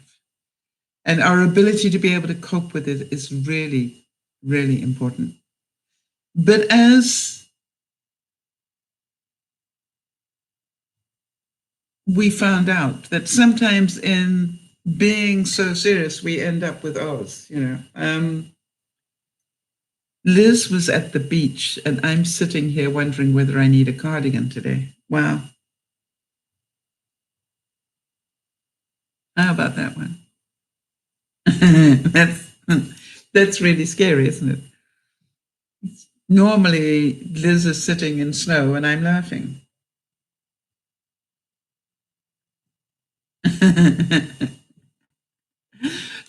And our ability to be able to cope with it is really, really important. But as we found out that sometimes in being so serious, we end up with Oz, you know. Liz was at the beach, and I'm sitting here wondering whether I need a cardigan today. Wow. How about that one? that's really scary, isn't it? Normally, Liz is sitting in snow, and I'm laughing.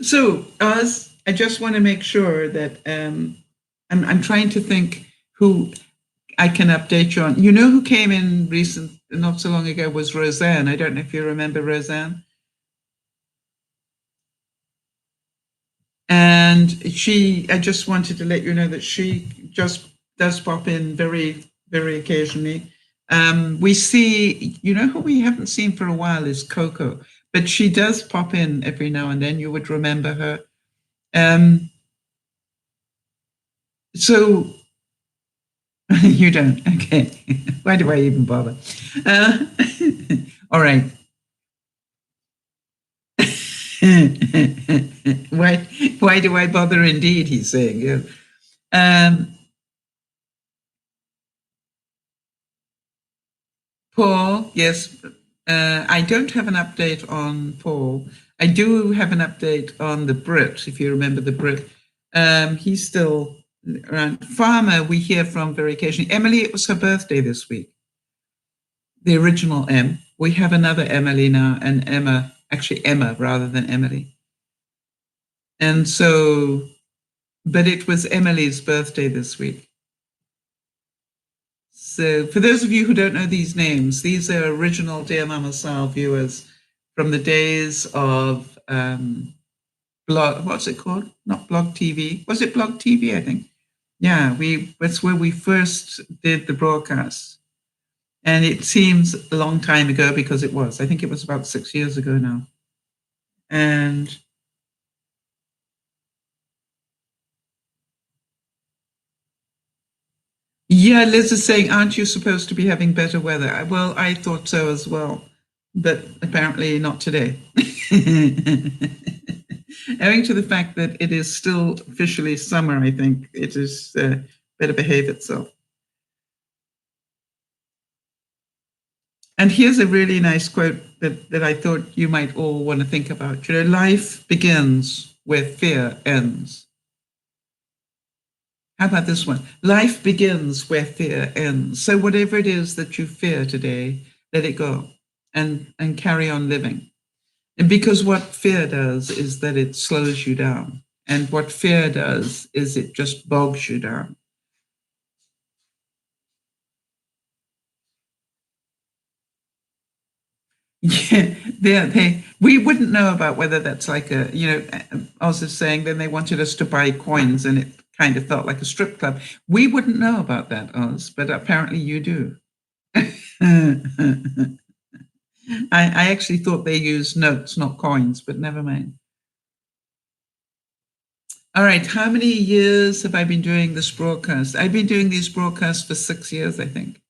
So, Oz, I just want to make sure that I'm trying to think who I can update you on. You know who came in not so long ago was Roseanne. I don't know if you remember Roseanne. And I just wanted to let you know that she just does pop in very, very occasionally. We see, you know who we haven't seen for a while is Coco, but she does pop in every now and then. You would remember her. So you don't. Okay. Why do I even bother? All right. why do I bother indeed, he's saying. Yeah. Paul, yes. I don't have an update on Paul. I do have an update on the Brit, if you remember the Brit. He's still around. Farmer, we hear from very occasionally. Emily, it was her birthday this week. The original M. We have another Emily now, and Emma, actually Emma rather than Emily. And so, but it was Emily's birthday this week. So for those of you who don't know these names, these are original Dear Mama Sal viewers from the days of blog, what's it called? Not Blog TV. Was it Blog TV, I think? Yeah, that's where we first did the broadcast. And it seems a long time ago because it was. I think it was about 6 years ago now. And yeah, Liz is saying, aren't you supposed to be having better weather? Well, I thought so as well, but apparently not today. Owing to the fact that it is still officially summer, I think it is better behave itself. And here's a really nice quote that I thought you might all want to think about. You know, life begins where fear ends. How about this one? Life begins where fear ends. So whatever it is that you fear today, let it go and carry on living. And because what fear does is that it slows you down. And what fear does is it just bogs you down. Yeah, we wouldn't know about whether that's like a, you know, Oz is saying then they wanted us to buy coins and it kind of felt like a strip club. We wouldn't know about that, Oz, but apparently you do. I actually thought they used notes, not coins, but never mind. All right, how many years have I been doing this broadcast? I've been doing these broadcasts for 6 years, I think.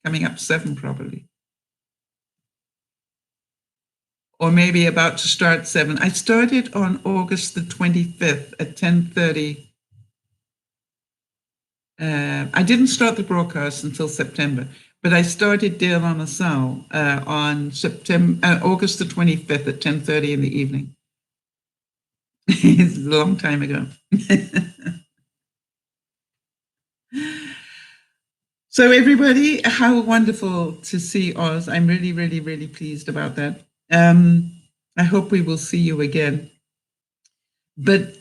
Coming up 7 probably. Or maybe about to start 7. I started on August the 25th at 10:30. I didn't start the broadcast until September, but I started Dear Mama Sal on August the 25th at 10:30 in the evening. It's a long time ago. So everybody, how wonderful to see Oz. I'm really, really, really pleased about that. I hope we will see you again. But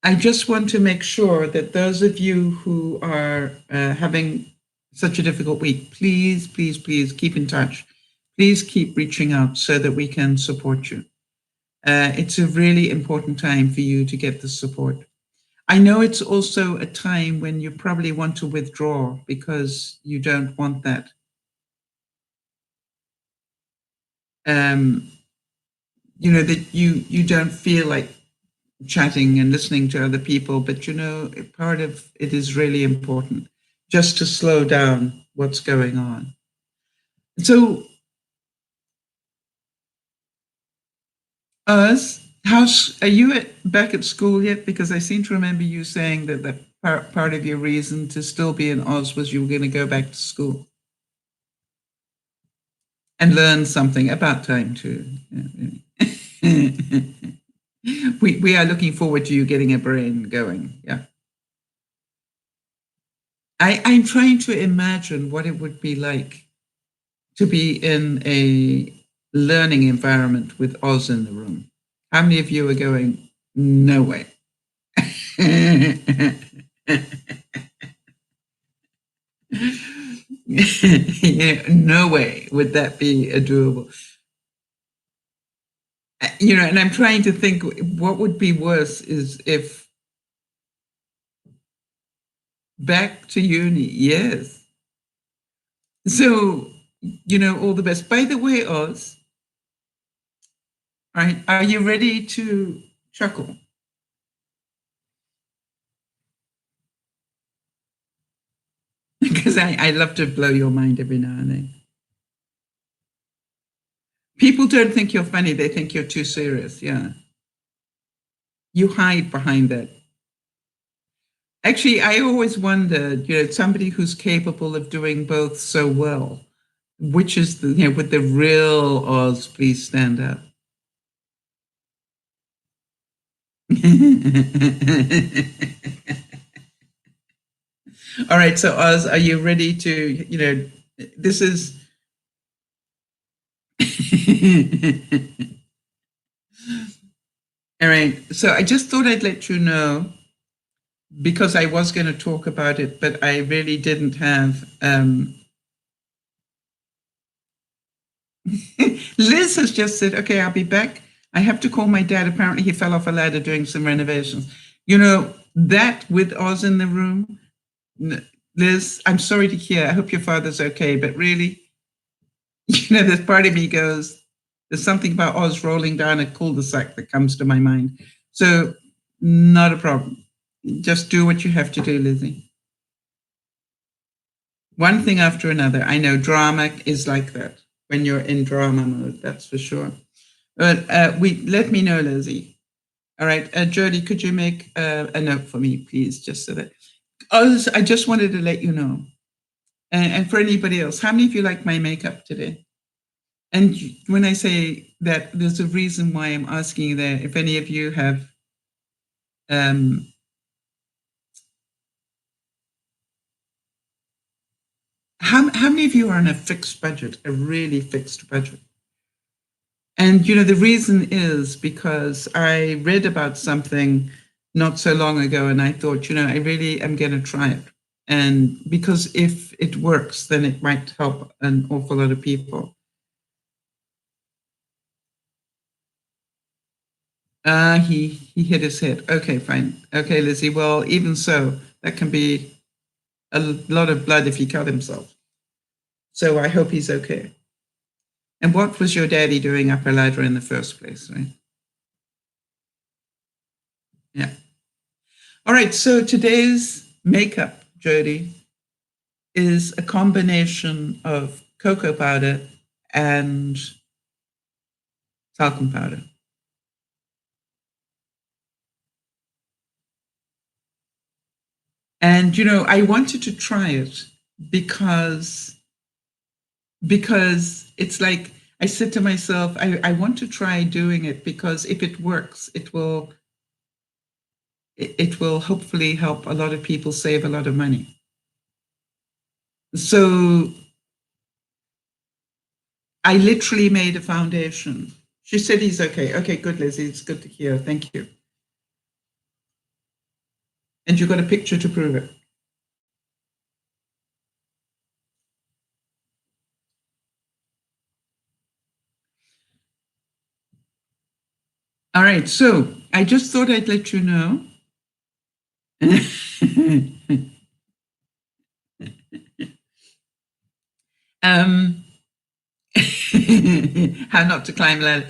I just want to make sure that those of you who are having such a difficult week, please, please, please keep in touch. Please keep reaching out so that we can support you. It's a really important time for you to get the support. I know it's also a time when you probably want to withdraw because you don't want that. That you don't feel like chatting and listening to other people, but part of it is really important just to slow down what's going on. So, are you back at school yet? Because I seem to remember you saying that part of your reason to still be in Oz was you were going to go back to school and learn something. About time too. Yeah, we are looking forward to you getting a brain going. Yeah. I'm trying to imagine what it would be like to be in a learning environment with Oz in the room. How many of you are going, no way? No way would that be doable. And I'm trying to think what would be worse is if back to uni, yes. So, all the best. By the way, Oz, are you ready to chuckle? Because I love to blow your mind every now and then. People don't think you're funny, they think you're too serious. Yeah. You hide behind that. Actually, I always wondered, somebody who's capable of doing both so well, which is with the real Oz, please stand up. All right, so Oz, are you ready to, this is. All right, so I just thought I'd let you know, because I was going to talk about it, but I really didn't have. Liz has just said, okay, I'll be back. I have to call my dad. Apparently he fell off a ladder doing some renovations. That with Oz in the room, Liz, I'm sorry to hear. I hope your father's okay, but really, this part of me goes, there's something about Oz rolling down a cul-de-sac that comes to my mind. So not a problem. Just do what you have to do, Lizzie. One thing after another. I know drama is like that when you're in drama mode, that's for sure. But let me know, Lizzie. All right, Jody, could you make a note for me, please, just so that. I just wanted to let you know, and for anybody else, how many of you like my makeup today? And when I say that, there's a reason why I'm asking you there. If any of you have, how many of you are on a fixed budget, a really fixed budget? And the reason is because I read about something not so long ago, and I thought, I really am going to try it. And because if it works, then it might help an awful lot of people. He hit his head. Okay, fine. Okay, Lizzie. Well, even so, that can be a lot of blood if he cut himself. So I hope he's okay. And what was your daddy doing up a ladder in the first place, right? Yeah. All right. So today's makeup, Jody, is a combination of cocoa powder and talcum powder. And I wanted to try it because it's like I said to myself, I want to try doing it because if it works, it will hopefully help a lot of people save a lot of money. So I literally made a foundation. She said he's okay. Okay, good, Lizzie. It's good to hear. Thank you. And you've got a picture to prove it. All right, so I just thought I'd let you know. um, how not to climb ladder.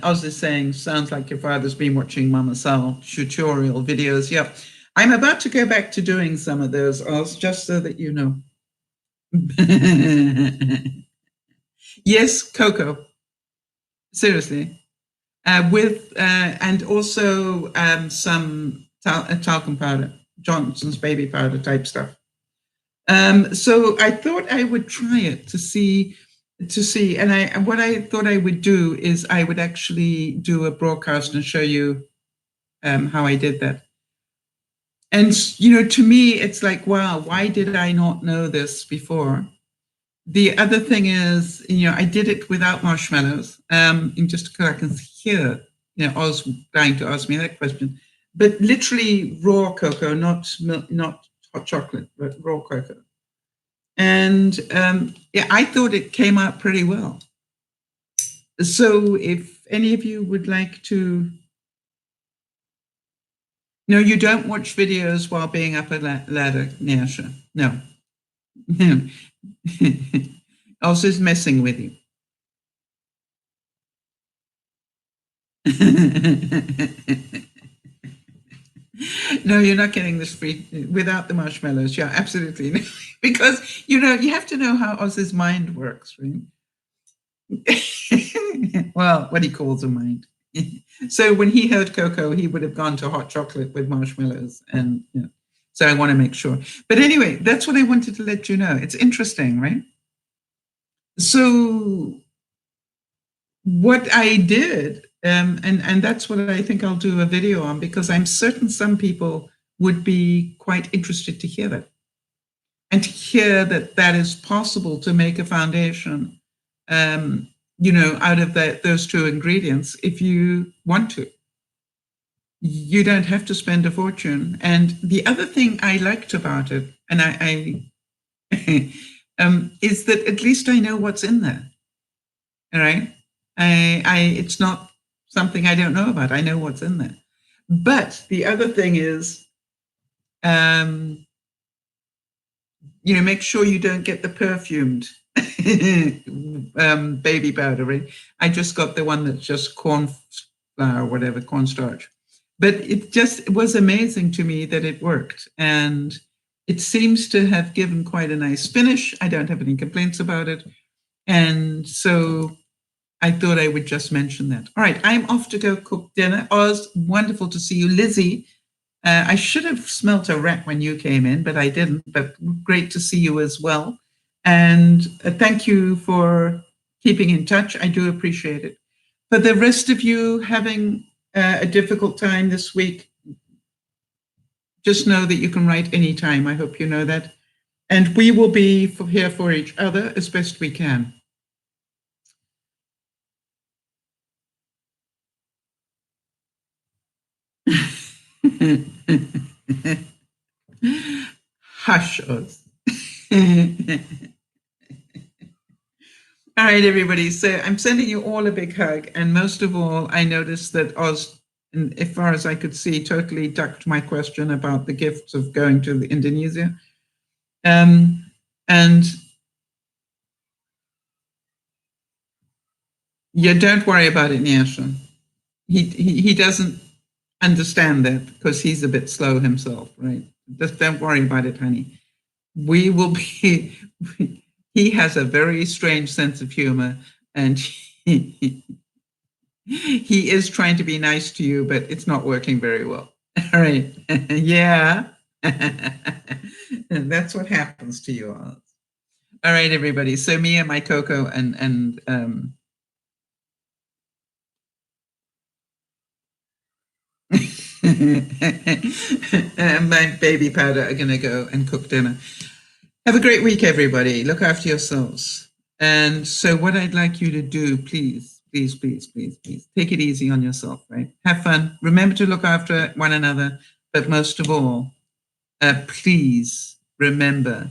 Oz is saying, sounds like your father's been watching Mama Sal tutorial videos. Yep. I'm about to go back to doing some of those, Oz, just so that you know. Yes, Coco. Seriously. And also some talcum powder, Johnson's baby powder type stuff. So I thought I would try it to see, and what I thought I would do is I would actually do a broadcast and show you how I did that. And, to me, it's like, wow, why did I not know this before? The other thing is, I did it without marshmallows, and just because I can hear, Oz trying to ask me that question, but literally raw cocoa, not hot chocolate, but raw cocoa. And I thought it came out pretty well. So if any of you would like to, no, you don't watch videos while being up a ladder, Nyasha. No. Also is messing with you. No, you're not getting this free without the marshmallows. Yeah, absolutely. Because, you have to know how Oz's mind works, right? Well, what he calls a mind. So when he heard cocoa, he would have gone to hot chocolate with marshmallows. And so I want to make sure. But anyway, that's what I wanted to let you know. It's interesting, right? So what I did, and that's what I think I'll do a video on, because I'm certain some people would be quite interested to hear that. And to hear that that is possible to make a foundation, out of those two ingredients, if you want to. You don't have to spend a fortune. And the other thing I liked about it, and I is that at least I know what's in there. All right. It's not something I don't know about. I know what's in there. But the other thing is, make sure you don't get the perfumed baby powder. Right? I just got the one that's just corn flour, whatever, cornstarch. But it was amazing to me that it worked. And it seems to have given quite a nice finish. I don't have any complaints about it. And so I thought I would just mention that. All right, I'm off to go cook dinner. Oz, wonderful to see you. Lizzie, I should have smelt a rat when you came in, but I didn't. But great to see you as well. And thank you for keeping in touch. I do appreciate it. For the rest of you having a difficult time this week, just know that you can write anytime. I hope you know that. And we will be here for each other as best we can. Hush us. All right, everybody. So I'm sending you all a big hug. And most of all, I noticed that Oz, as far as I could see, totally ducked my question about the gifts of going to Indonesia. And yeah, don't worry about it, Nyasha. He doesn't understand that because he's a bit slow himself, right? Just don't worry about it, honey. We will be, he has a very strange sense of humor, and he is trying to be nice to you, but it's not working very well. All right. Yeah. That's what happens to you all. All right, everybody. So me and my cocoa and my baby powder are going to go and cook dinner. Have a great week, everybody. Look after yourselves. And so what I'd like you to do, please, please, please, please, please, take it easy on yourself, right? Have fun. Remember to look after one another. But most of all, please remember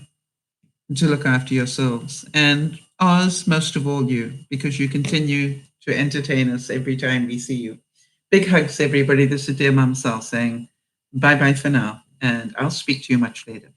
to look after yourselves and ours, most of all you, because you continue to entertain us every time we see you. Big hugs, everybody. This is Dear Mama Sal saying bye-bye for now, and I'll speak to you much later.